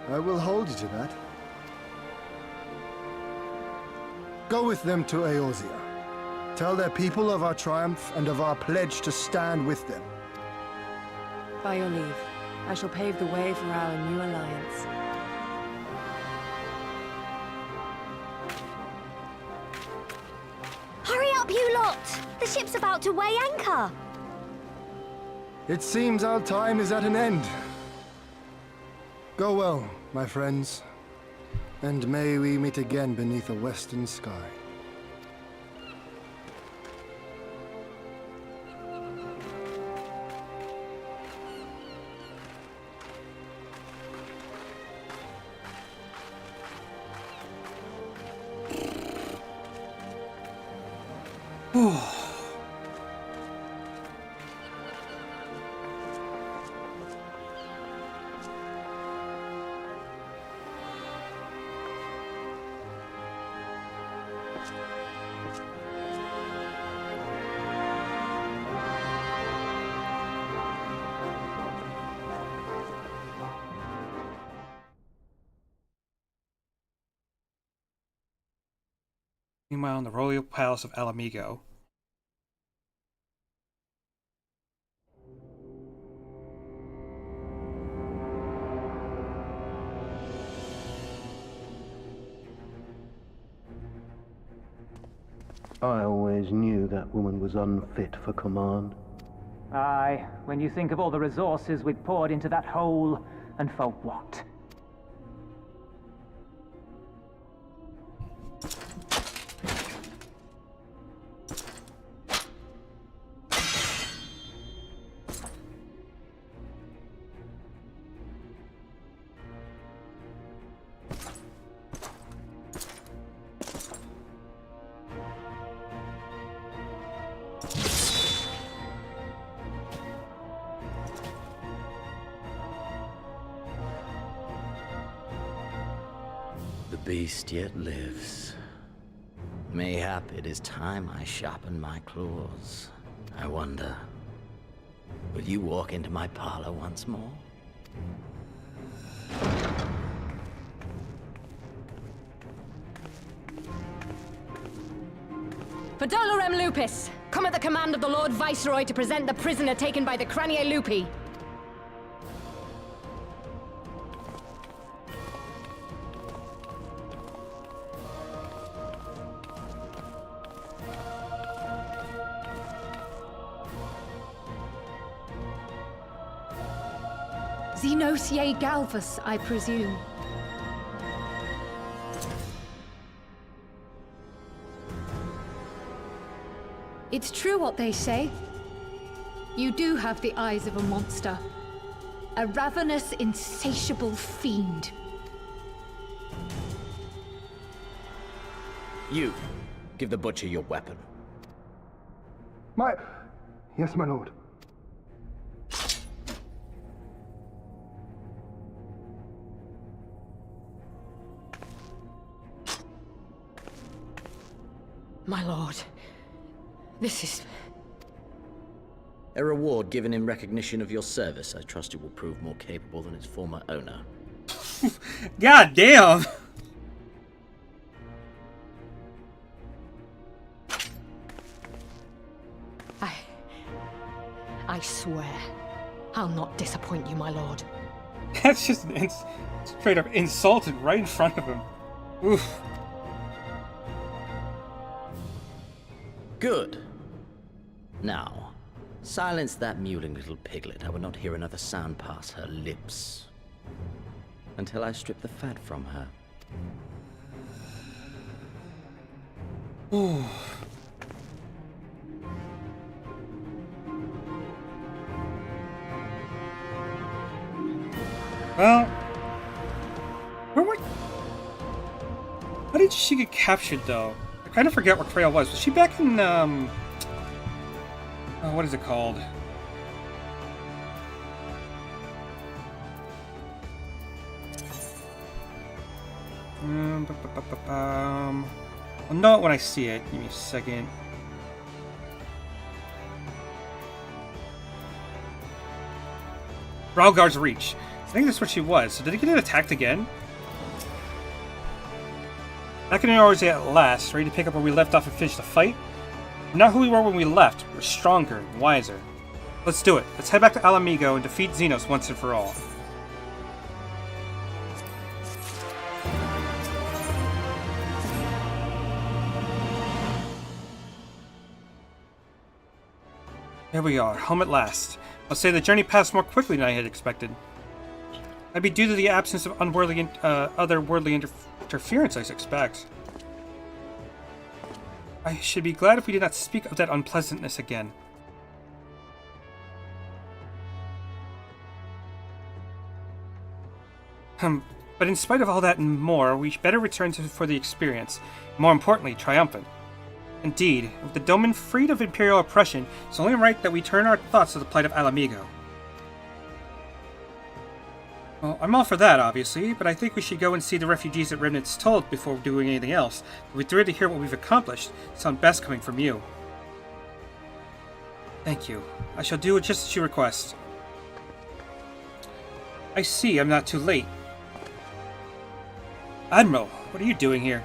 will hold you to that. Go with them to Eorzea. Tell their people of our triumph and of our pledge to stand with them. By your leave, I shall pave the way for our new alliance. Hurry up, you lot! The ship's about to weigh anchor! It seems our time is at an end. Go well, my friends, and may we meet again beneath a western sky. Meanwhile, in the royal palace of Alamigo. I always knew that woman was unfit for command. Aye, when you think of all the resources we've poured into that hole, and for what? The beast yet lives. Mayhap it is time I sharpen my claws. I wonder, will you walk into my parlor once more? For Dolorem Lupus, come at the command of the Lord Viceroy to present the prisoner taken by the Cranie Lupi. Xenos ye Galvus, I presume. It's true what they say. You do have the eyes of a monster. A ravenous, insatiable fiend. You, give the butcher your weapon. Yes, my lord. My lord, this is... A reward given in recognition of your service. I trust it will prove more capable than its former owner. God damn! I swear, I'll not disappoint you, my lord. That's just an straight up insulted right in front of him. Oof. Good. Now, silence that mewling little piglet. I would not hear another sound pass her lips. Until I strip the fat from her. Ooh. Well, how did she get captured, though? I kind of forget where Freya was. Was she back in, what is it called? I'll know it when I see it. Give me a second. Bralgar's Reach. I think that's what she was. So did he get attacked again? Back in Eorzea at last, ready to pick up where we left off and finish the fight? We're not who we were when we left. We're stronger and wiser. Let's do it. Let's head back to Alamigo and defeat Xenos once and for all. Here we are, home at last. I'll say the journey passed more quickly than I had expected. That'd be due to the absence of otherworldly interference, I suspect. I should be glad if we did not speak of that unpleasantness again. But in spite of all that and more, we better return for the experience. More importantly, triumphant. Indeed, with the Doman freed of Imperial oppression, it's only right that we turn our thoughts to the plight of Alamigo. Well, I'm all for that, obviously, but I think we should go and see the refugees that Remnant's told before doing anything else. We're thrilled to hear what we've accomplished. Sounds best coming from you. Thank you. I shall do it just as you request. I see, I'm not too late. Admiral, what are you doing here?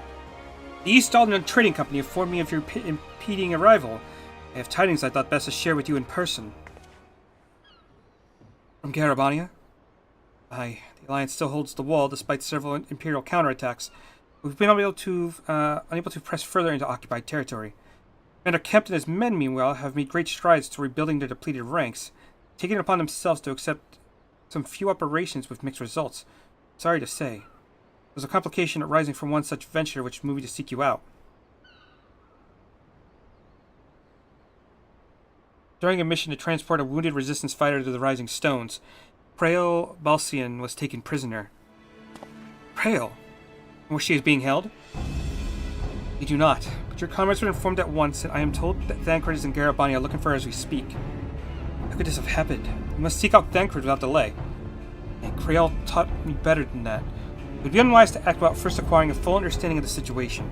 The East Alden Trading Company informed me of your impeding arrival. I have tidings I thought best to share with you in person. From Garabania? Aye, the Alliance still holds the wall despite several Imperial counterattacks. We've been unable to press further into occupied territory. Commander Kemp and his men, meanwhile, have made great strides to rebuilding their depleted ranks, taking it upon themselves to accept some few operations with mixed results. Sorry to say. There's a complication arising from one such venture which moved me to seek you out. During a mission to transport a wounded resistance fighter to the Rising Stones, Prael Balsian was taken prisoner. Prael? Where she is being held? We do not, but your comrades were informed at once, and I am told that Thancred and Garabani are looking for her as we speak. How could this have happened? We must seek out Thancred without delay. And Prael taught me better than that. It would be unwise to act without first acquiring a full understanding of the situation.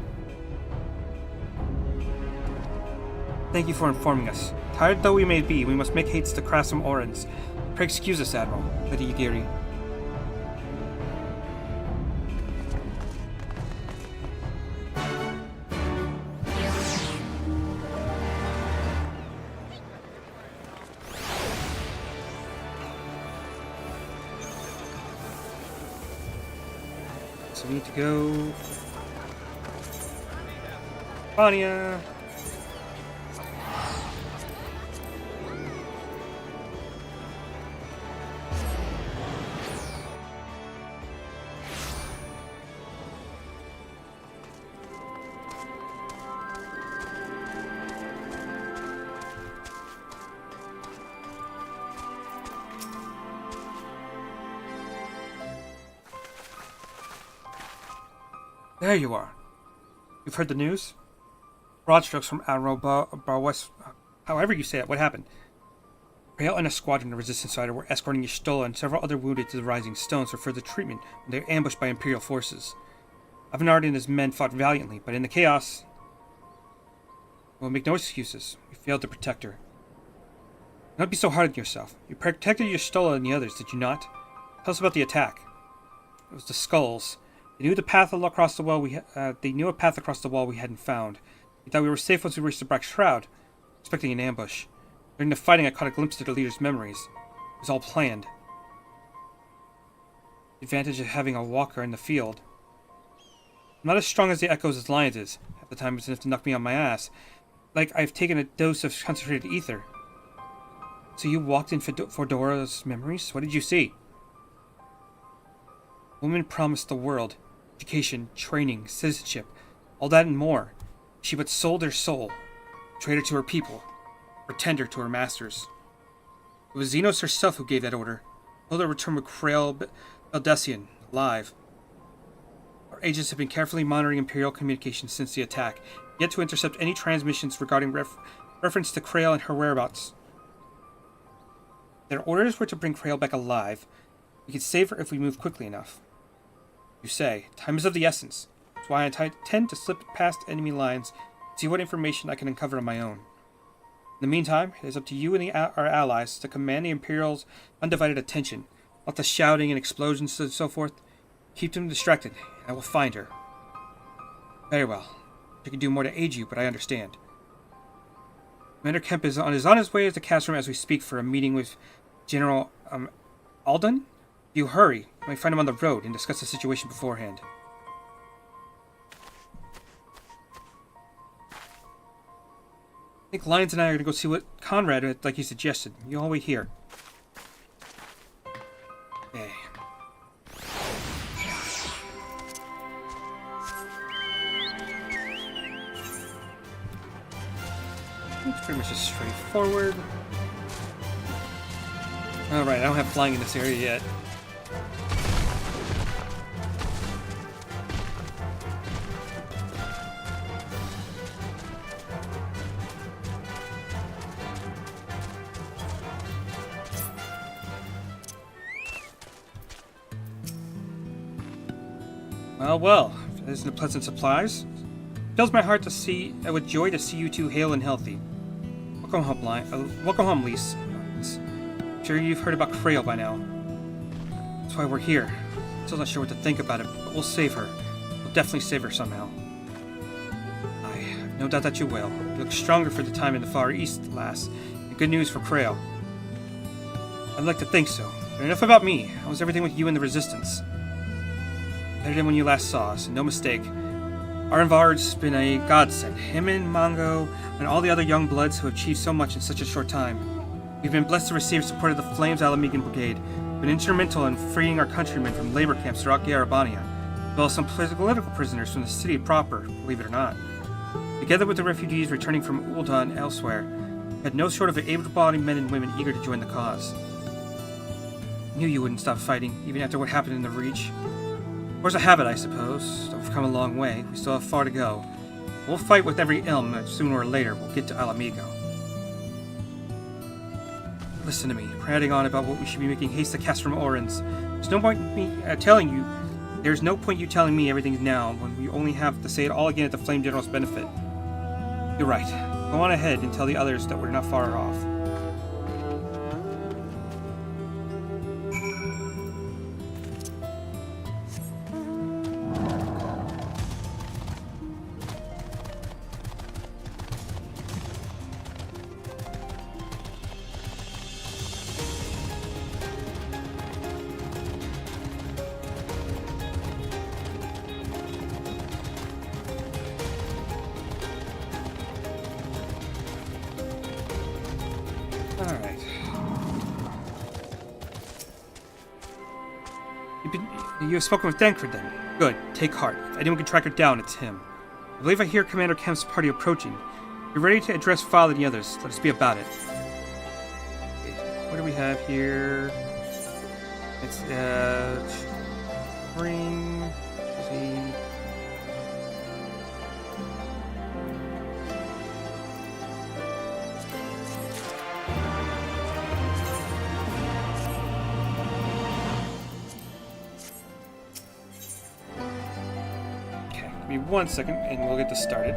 Thank you for informing us. Tired though we may be, we must make haste to Krasim Orans. Pray excuse us, Admiral, Lady Yagiri. So we need to go... Vania! There you are. You've heard the news? Broad strokes from Admiral Barwes. However you say it, what happened? Prael and a squadron of resistance fighter were escorting Y'shtola and several other wounded to the Rising Stones for further treatment when they were ambushed by Imperial forces. Avenard and his men fought valiantly, but in the chaos... We'll make no excuses. We failed to protect her. Don't be so hard on yourself. You protected Y'shtola and the others, did you not? Tell us about the attack. It was the skulls. They knew a path across the wall we hadn't found. We thought we were safe once we reached the Black Shroud, expecting an ambush. During the fighting, I caught a glimpse of the leader's memories. It was all planned. The advantage of having a walker in the field. I'm not as strong as the Echoes as Lions is. Half the time it's enough to knock me on my ass. Like I've taken a dose of concentrated ether. So you walked in for Dora's memories? What did you see? Woman promised the world. Education, training, citizenship, all that and more. She but sold her soul, traitor to her people, pretender to her masters. It was Xenos herself who gave that order. Told her to return with Krael Beldesian, alive. Our agents have been carefully monitoring Imperial communications since the attack, yet to intercept any transmissions regarding reference to Krael and her whereabouts. Their orders were to bring Krael back alive. We could save her if we move quickly enough. You say, time is of the essence. That's why I tend to slip past enemy lines, see what information I can uncover on my own. In the meantime, it is up to you and our allies to command the Imperial's undivided attention. Let the shouting and explosions and so forth. Keep them distracted, and I will find her. Very well. I can do more to aid you, but I understand. Commander Kemp is on his way to the cast room as we speak for a meeting with General Alden. You hurry. You might find him on the road and discuss the situation beforehand. I think Lions and I are going to go see what Conrad, like you suggested. You all wait here. Okay. It's pretty much just straightforward. Alright, I don't have flying in this area yet. Well, if it isn't a pleasant surprise. It fills my heart to see, with joy to see you two hale and healthy. Welcome home, Lise. I'm sure you've heard about Krael by now. That's why we're here. Still not sure what to think about it, but we'll save her. We'll definitely save her somehow. No doubt that you will. You look stronger for the time in the Far East, lass. And good news for Krail. I'd like to think so. But enough about me. How was everything with you and the Resistance? Better than when you last saw us, and no mistake. Arenvard's been a godsend. Him and Mongo, and all the other young bloods who have achieved so much in such a short time. We've been blessed to receive support of the Flames Alamegan Brigade, been instrumental in freeing our countrymen from labor camps throughout Garabania, as well as some political prisoners from the city proper, believe it or not. Together with the refugees returning from Ul'dah and elsewhere, we had no short of able-bodied men and women eager to join the cause. I knew you wouldn't stop fighting, even after what happened in the Reach. Force of habit, I suppose. Though we've come a long way, we still have far to go. We'll fight with every ilm, and sooner or later we'll get to Alamigo. Listen to me, prating on about what we should be making haste to cast from Orans. There's no point me telling you. There's no point you telling me everything now when we only have to say it all again at the Flame General's benefit. You're right. Go on ahead and tell the others that we're not far off. Alright. You have spoken with Dankford then. Good. Take heart. If anyone can track her down, it's him. I believe I hear Commander Kemp's party approaching. You're ready to address File and the others. Let us be about it. What do we have here? It's, spring... Let's see... Give me 1 second and we'll get this started.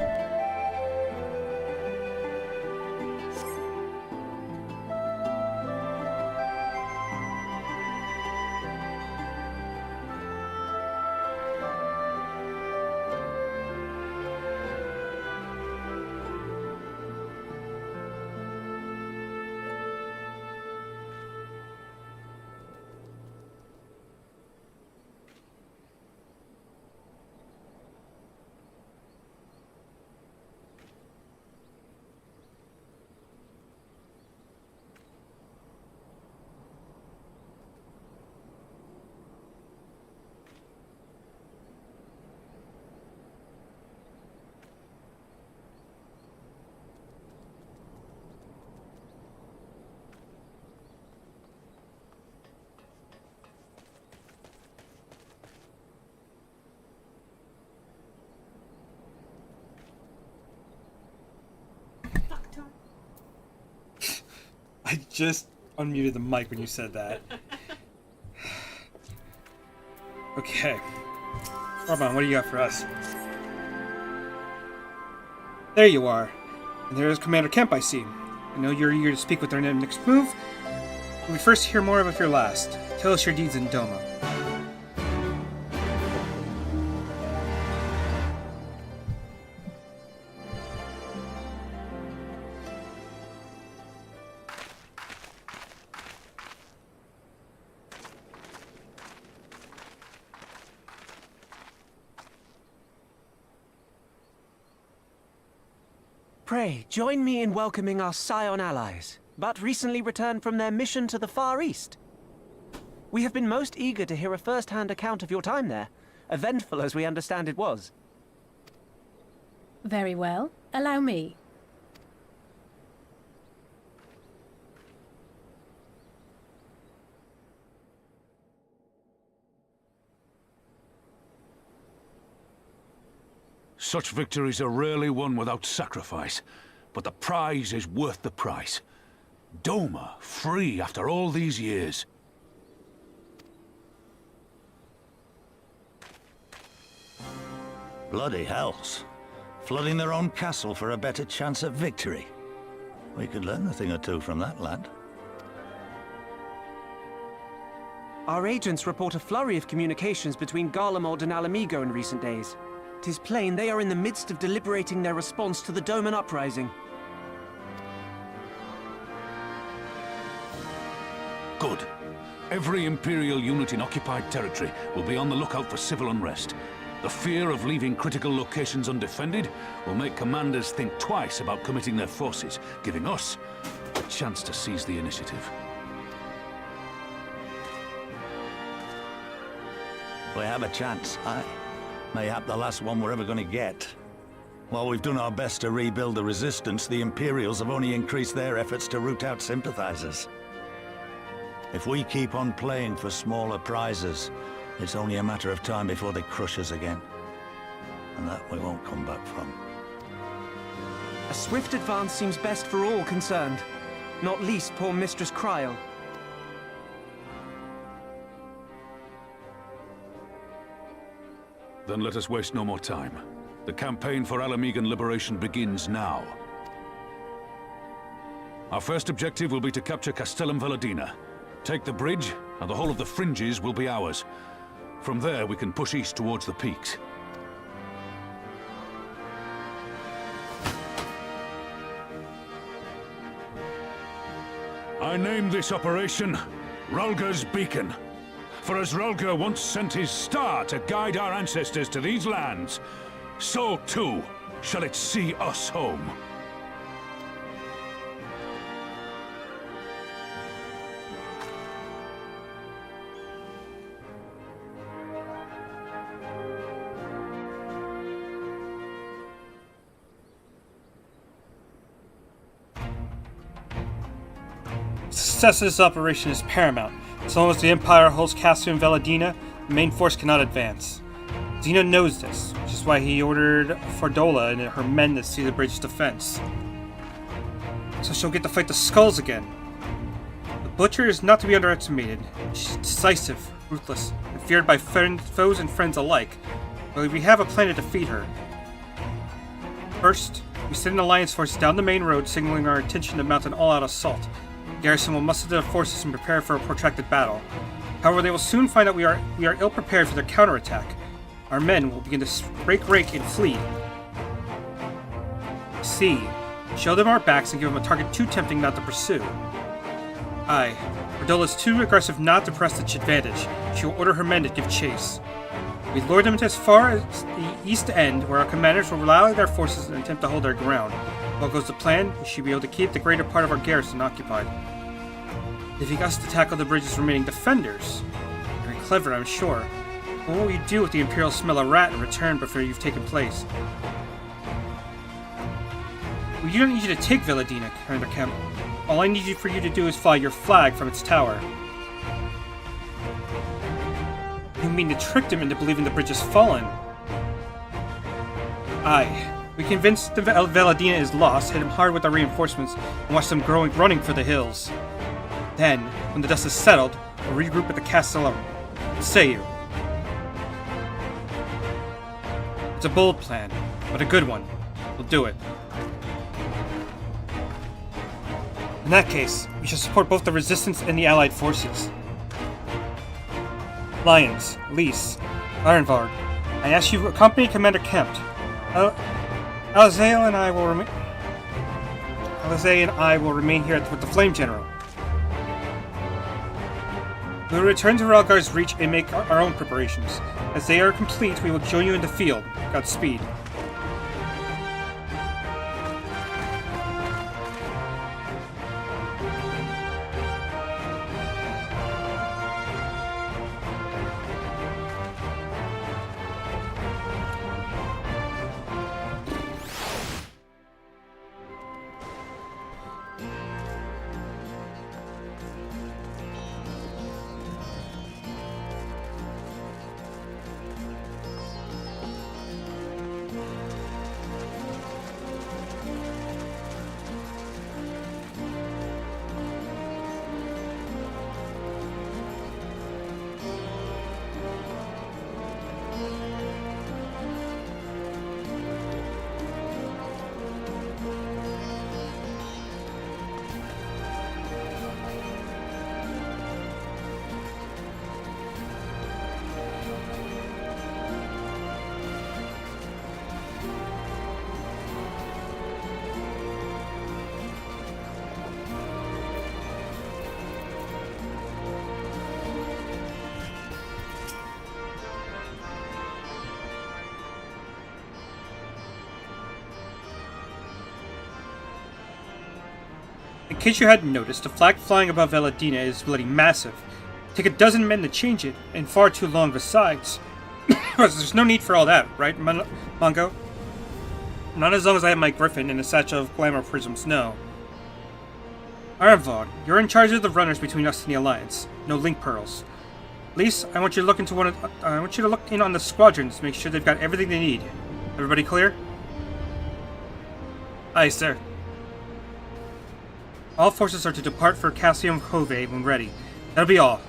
I just unmuted the mic when you said that. Okay. Orban, what do you got for us? There you are. And there's Commander Kemp, I see. I know you're eager to speak with our next move. When we first hear more of your last, tell us your deeds in Doma. Pray, join me in welcoming our Scion allies, but recently returned from their mission to the Far East. We have been most eager to hear a first-hand account of your time there, eventful as we understand it was. Very well. Allow me. Such victories are rarely won without sacrifice, but the prize is worth the price. Doma, free after all these years. Bloody hells. Flooding their own castle for a better chance at victory. We could learn a thing or two from that lad. Our agents report a flurry of communications between Garlemald and Alamigo in recent days. 'Tis plain they are in the midst of deliberating their response to the Doman uprising. Good. Every Imperial unit in occupied territory will be on the lookout for civil unrest. The fear of leaving critical locations undefended will make commanders think twice about committing their forces, giving us a chance to seize the initiative. We have a chance, aye. Mayhap the last one we're ever going to get. While we've done our best to rebuild the resistance, the Imperials have only increased their efforts to root out sympathizers. If we keep on playing for smaller prizes, it's only a matter of time before they crush us again. And that we won't come back from. A swift advance seems best for all concerned, not least poor Mistress Kryl. Then let us waste no more time. The campaign for Alamegan liberation begins now. Our first objective will be to capture Castellum Veladina. Take the bridge, and the whole of the fringes will be ours. From there, we can push east towards the peaks. I name this operation Rulga's Beacon. For as Rulga once sent his star to guide our ancestors to these lands, so too shall it see us home. Success of this operation is paramount. As long as the Empire holds Castellum Veladina, the main force cannot advance. Xena knows this, which is why he ordered Fardola and her men to see the bridge's defense. So she'll get to fight the skulls again. The Butcher is not to be underestimated. She's decisive, ruthless, and feared by foes and friends alike, but we have a plan to defeat her. First, we send an alliance force down the main road, signaling our intention to mount an all-out assault. Garrison will muster their forces and prepare for a protracted battle. However, they will soon find out we are ill-prepared for their counterattack. Our men will begin to break rank and flee. C. Show them our backs and give them a target too tempting not to pursue. I. Fardola is too aggressive not to press its advantage. She will order her men to give chase. We lure them as far as the east end, where our commanders will rally their forces and attempt to hold their ground. If all goes to plan, we should be able to keep the greater part of our garrison occupied. Leaving us to tackle the bridge's remaining defenders. Very clever, I'm sure. But what will you do if the Imperials smell a rat in return before you've taken place? We don't need you to take Veladina, Commander Kemp. All I need for you to do is fly your flag from its tower. You mean to trick them into believing the bridge has fallen? Aye. We convince the Veladina is lost, hit him hard with our reinforcements, and watch them running for the hills. Then, when the dust is settled, we'll regroup at the Castellum. What say you? It's a bold plan, but a good one. We'll do it. In that case, we shall support both the Resistance and the Allied forces. Lyons, Lys, Ironvard, I ask you to accompany Commander Kemp. Alizael and I will remain here with the Flame General. We will return to Rhalgar's Reach and make our own preparations. As they are complete, we will join you in the field. Godspeed. In case you hadn't noticed, the flag flying above Eladina is bloody massive. Take a dozen men to change it, and far too long besides. There's no need for all that, right, Mongo? Not as long as I have my griffin and a satchel of glamour prisms, no. Ironvald, you're in charge of the runners between us and the Alliance. No link pearls. Lise, I want you to look into I want you to look in on the squadrons to make sure they've got everything they need. Everybody clear? Aye, sir. All forces are to depart for Calcium Cove when ready. That'll be all.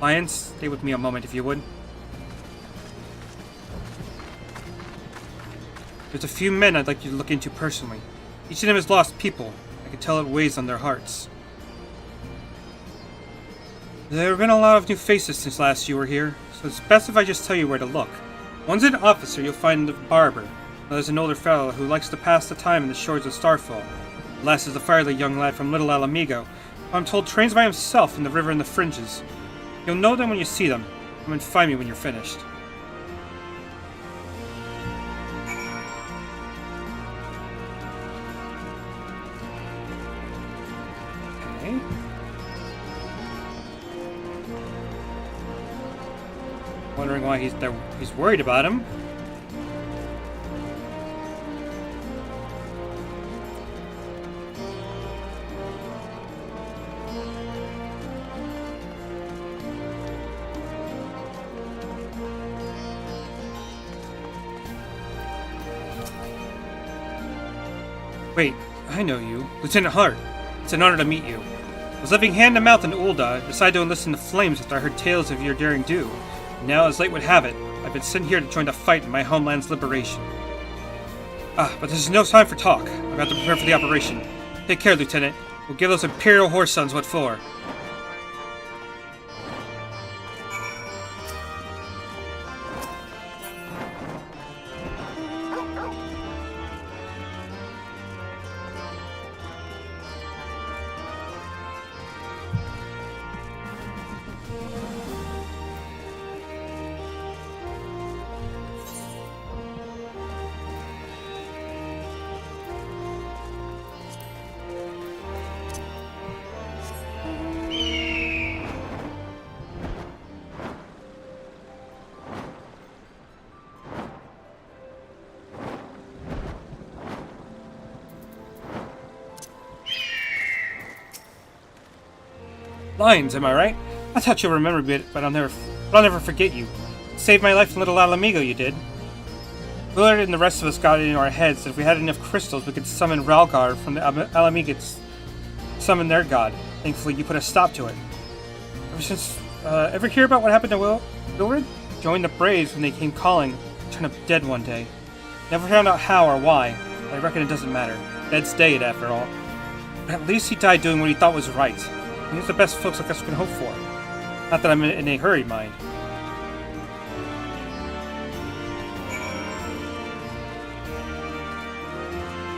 Lions, stay with me a moment if you would. There's a few men I'd like you to look into personally. Each of them has lost people. I can tell it weighs on their hearts. There have been a lot of new faces since last you were here, so it's best if I just tell you where to look. One's an officer you'll find in the barber. Another's an older fellow who likes to pass the time in the shores of Starfall. The last is a fiery young lad from Little Alamigo, who I'm told trains by himself in the river in the fringes. You'll know them when you see them. Come and find me when you're finished. Okay. Wondering why he's worried about him. Wait, I know you. Lieutenant Hart. It's an honor to meet you. I was living hand to mouth in Ul'dah, decided to enlist in the Flames after I heard tales of your daring do. Now, as late would have it, I've been sent here to join the fight in my homeland's liberation. But this is no time for talk. I've got to prepare for the operation. Take care, Lieutenant. We'll give those Imperial horse sons what for. Lions, am I right? I thought you'll remember me, but I'll never forget you. Saved my life in Little Alamigo, you did. Willard and the rest of us got it in our heads that if we had enough crystals, we could summon Ralgar from the Alamigans. Summon their god. Thankfully, you put a stop to it. Ever hear about what happened to Willard? Joined the Braves when they came calling, turned up dead one day. Never found out how or why, but I reckon it doesn't matter. Dead's dead, after all. But at least he died doing what he thought was right. He's the best folks like us can hope for. Not that I'm in a hurry, mind.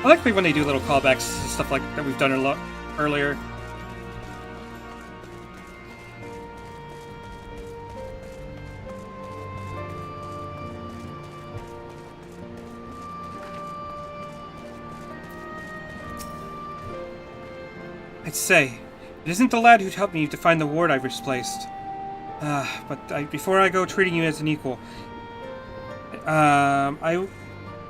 I like when they do little callbacks to stuff like that we've done earlier. I'd say, it isn't the lad who'd helped me to find the ward I've misplaced. Before I go treating you as an equal, I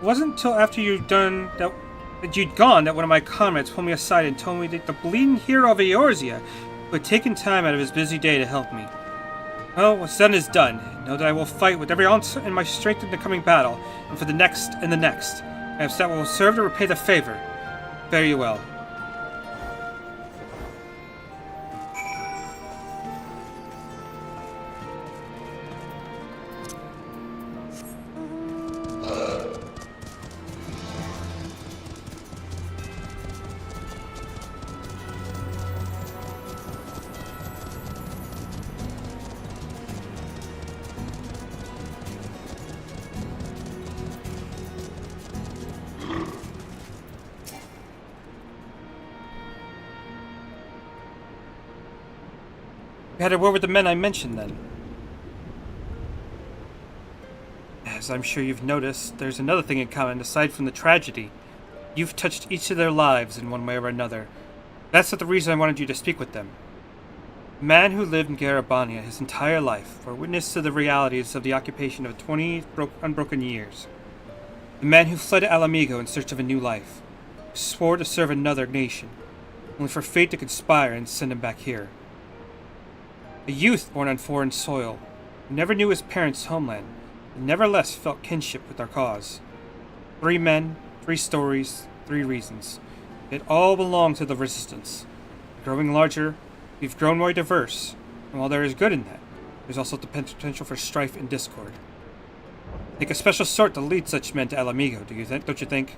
wasn't till after you'd gone that one of my comrades pulled me aside and told me that the bleeding hero of Eorzea who had taken time out of his busy day to help me. Well, what's done is done. Know that I will fight with every ounce in my strength in the coming battle, and for the next and the next. And if that will serve to repay the favor, fare you well. You had a word with the men I mentioned, then? As I'm sure you've noticed, there's another thing in common aside from the tragedy. You've touched each of their lives in one way or another. That's not the reason I wanted you to speak with them. The man who lived in Garabania his entire life bore witness to the realities of the occupation of 20 unbroken years. The man who fled to Alamigo in search of a new life, who swore to serve another nation, only for fate to conspire and send him back here. A youth born on foreign soil, who never knew his parents' homeland, and nevertheless felt kinship with our cause. 3 men, 3 stories, 3 reasons. It all belong to the Resistance. Growing larger, we've grown more diverse, and while there is good in that, there's also the potential for strife and discord. Take a special sort to lead such men to Alamigo, don't you think?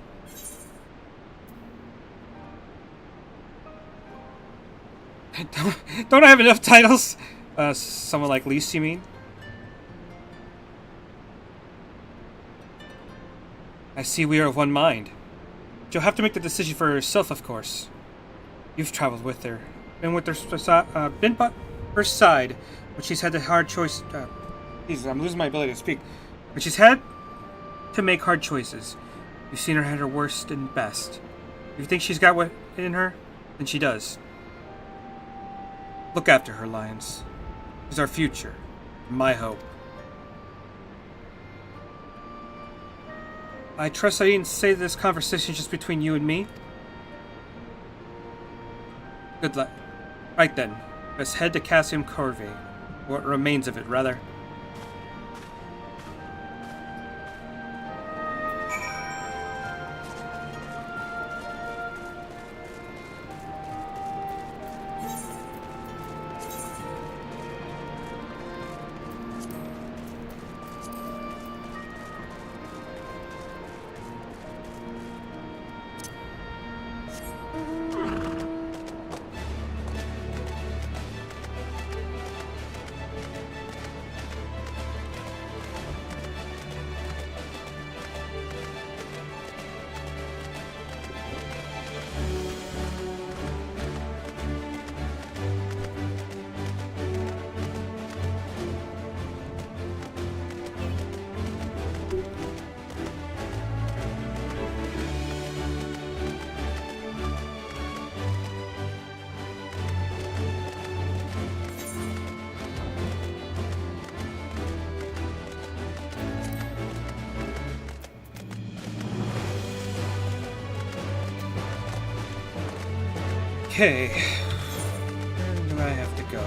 Don't I have enough titles? Someone like Lise, you mean? I see we are of one mind. You'll have to make the decision for yourself, of course. You've traveled with her, been by her side when she's had the hard choice. Jesus, I'm losing my ability to speak. When she's had to make hard choices, you've seen her at her worst and best. If you think she's got what in her, then she does. Look after her, Lions. She's our future, my hope. I trust I didn't say this conversation just between you and me? Good luck. Right then, let's head to Cassium Corvée, or what remains of it, rather. Okay, where do I have to go?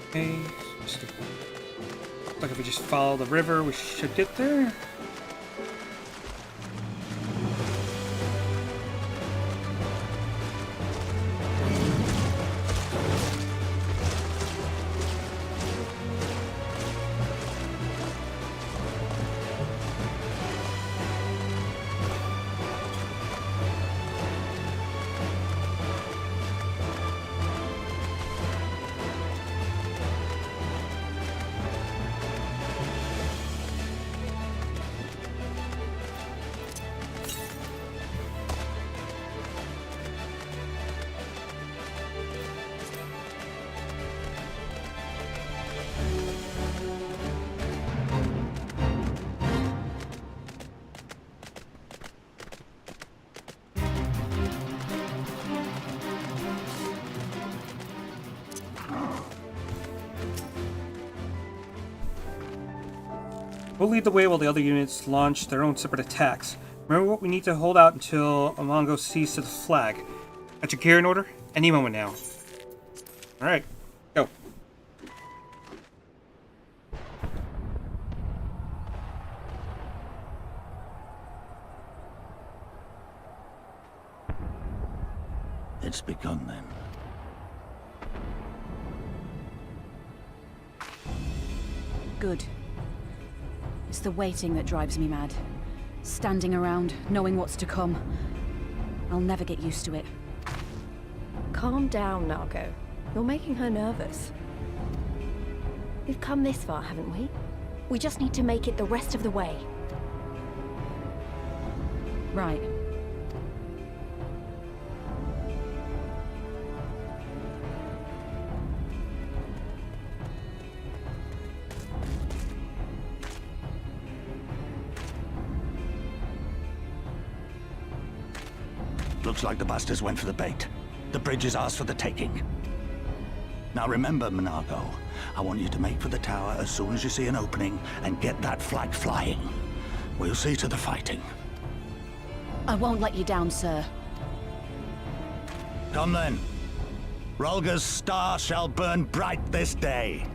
Okay, looks like if we just follow the river, we should get there. We'll lead the way while the other units launch their own separate attacks. Remember what we need to hold out until Amongo sees to the flag. Got your gear in order? Any moment now. Alright, go. It's begun then. Good. It's the waiting that drives me mad. Standing around, knowing what's to come. I'll never get used to it. Calm down, Nargo. You're making her nervous. We've come this far, haven't we? We just need to make it the rest of the way. Right. Looks like the bastards went for the bait. The bridge is ours for the taking. Now remember, Monago, I want you to make for the tower as soon as you see an opening and get that flag flying. We'll see to the fighting. I won't let you down, sir. Come then. Rolga's star shall burn bright this day.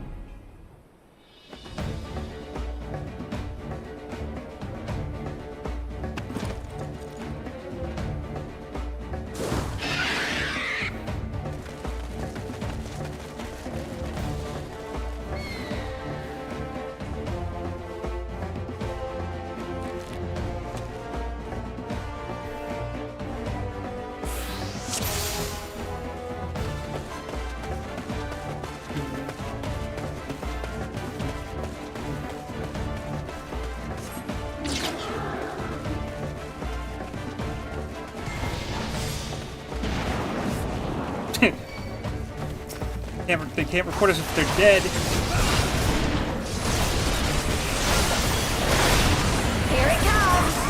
They can't report us if they're dead. Here it comes!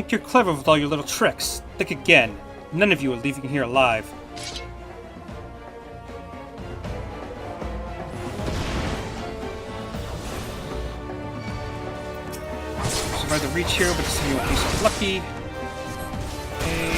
think you're clever with all your little tricks. Think again. None of you are leaving here alive. Survive the reach here, but this time you won't be so lucky. Okay.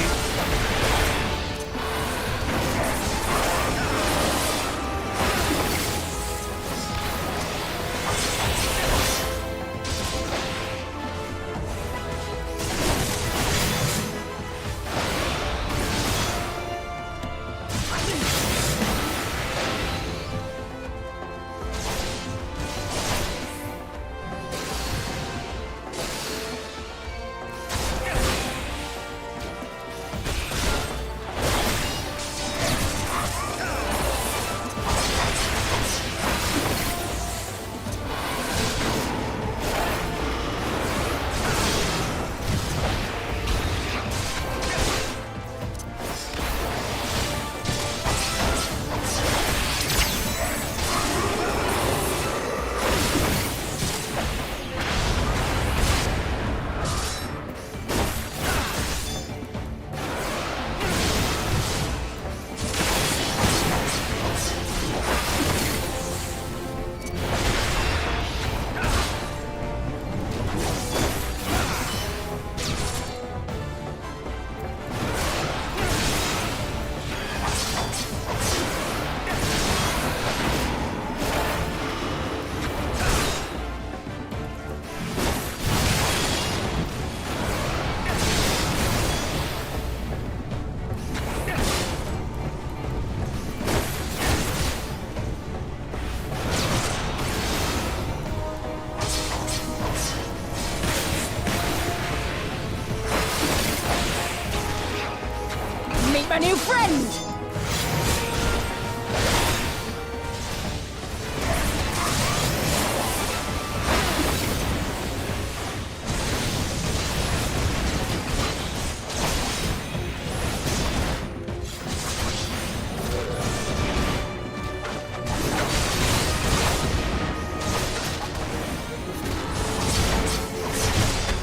My new friend!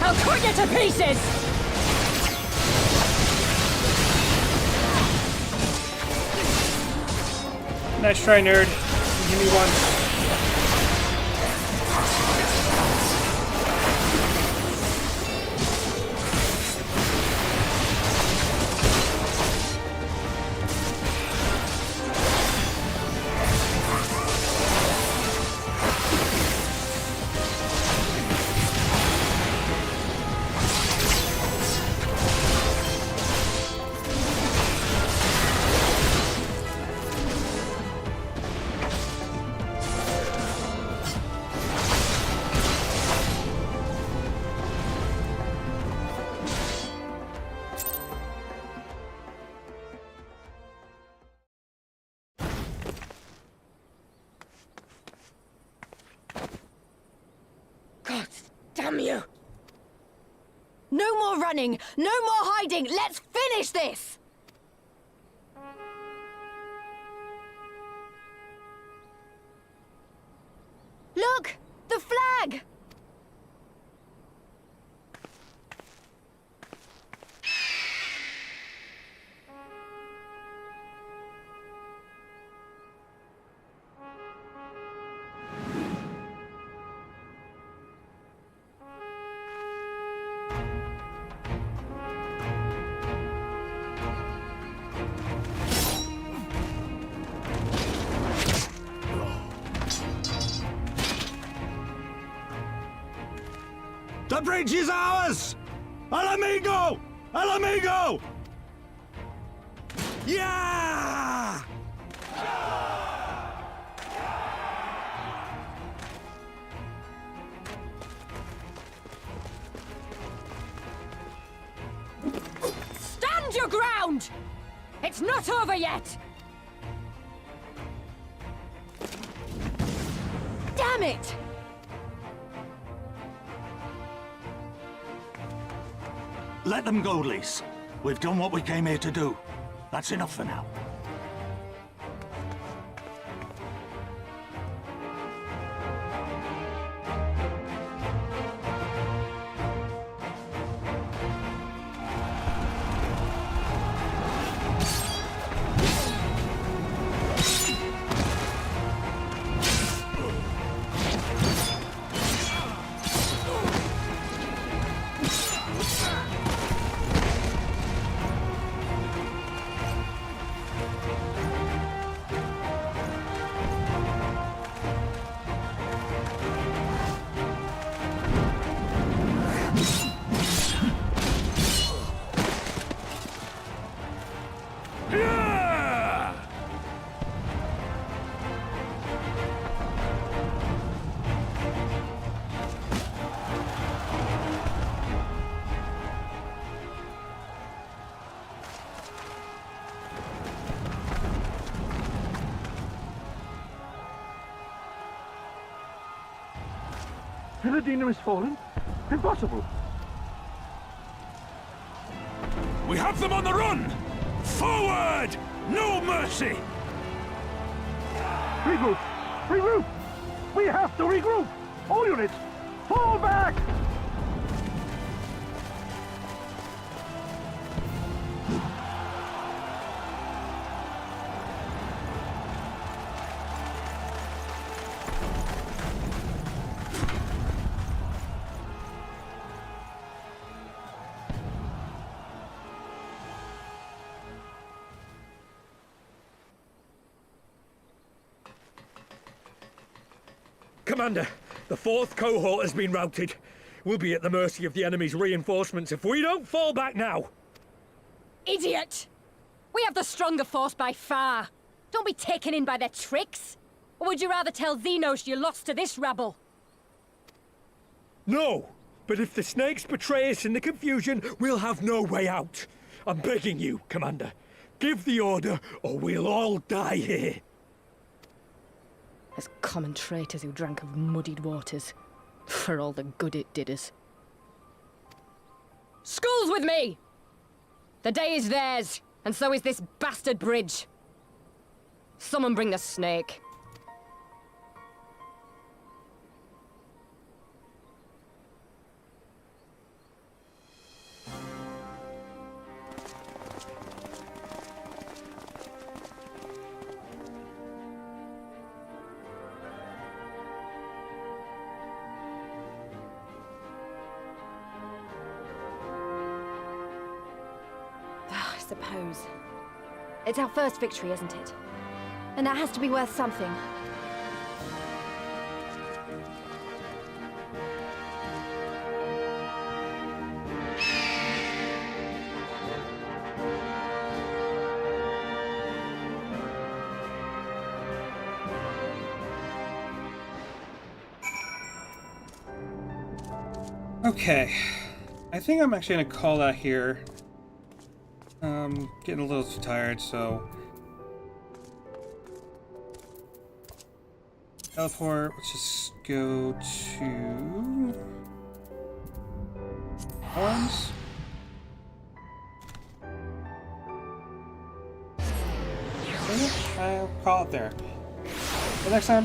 I'll cut you to pieces! Nice try, nerd. Give me one. God damn you! No more running! No more hiding! Let's finish this! Look! The flag! The bridge is ours! Al amigo! Al amigo! Yeah! Stand your ground! It's not over yet! Damn it! Let them go, Lise. We've done what we came here to do. That's enough for now. Villadina is fallen? Impossible! We have them on the run! Forward! No mercy! Regroup! Regroup! We have to regroup! All units, fall back! Commander, the 4th cohort has been routed. We'll be at the mercy of the enemy's reinforcements if we don't fall back now. Idiot! We have the stronger force by far. Don't be taken in by their tricks. Or would you rather tell Xenos you lost to this rabble? No, but if the snakes betray us in the confusion, we'll have no way out. I'm begging you, Commander. Give the order, or we'll all die here. As common traitors who drank of muddied waters, for all the good it did us. Skulls with me! The day is theirs, and so is this bastard bridge. Someone bring the snake. I suppose. It's our first victory, isn't it? And that has to be worth something. Okay. I think I'm actually going to call that here. Getting a little too tired, so... Teleport, let's just go to... Arms? I'll call it there. The next time...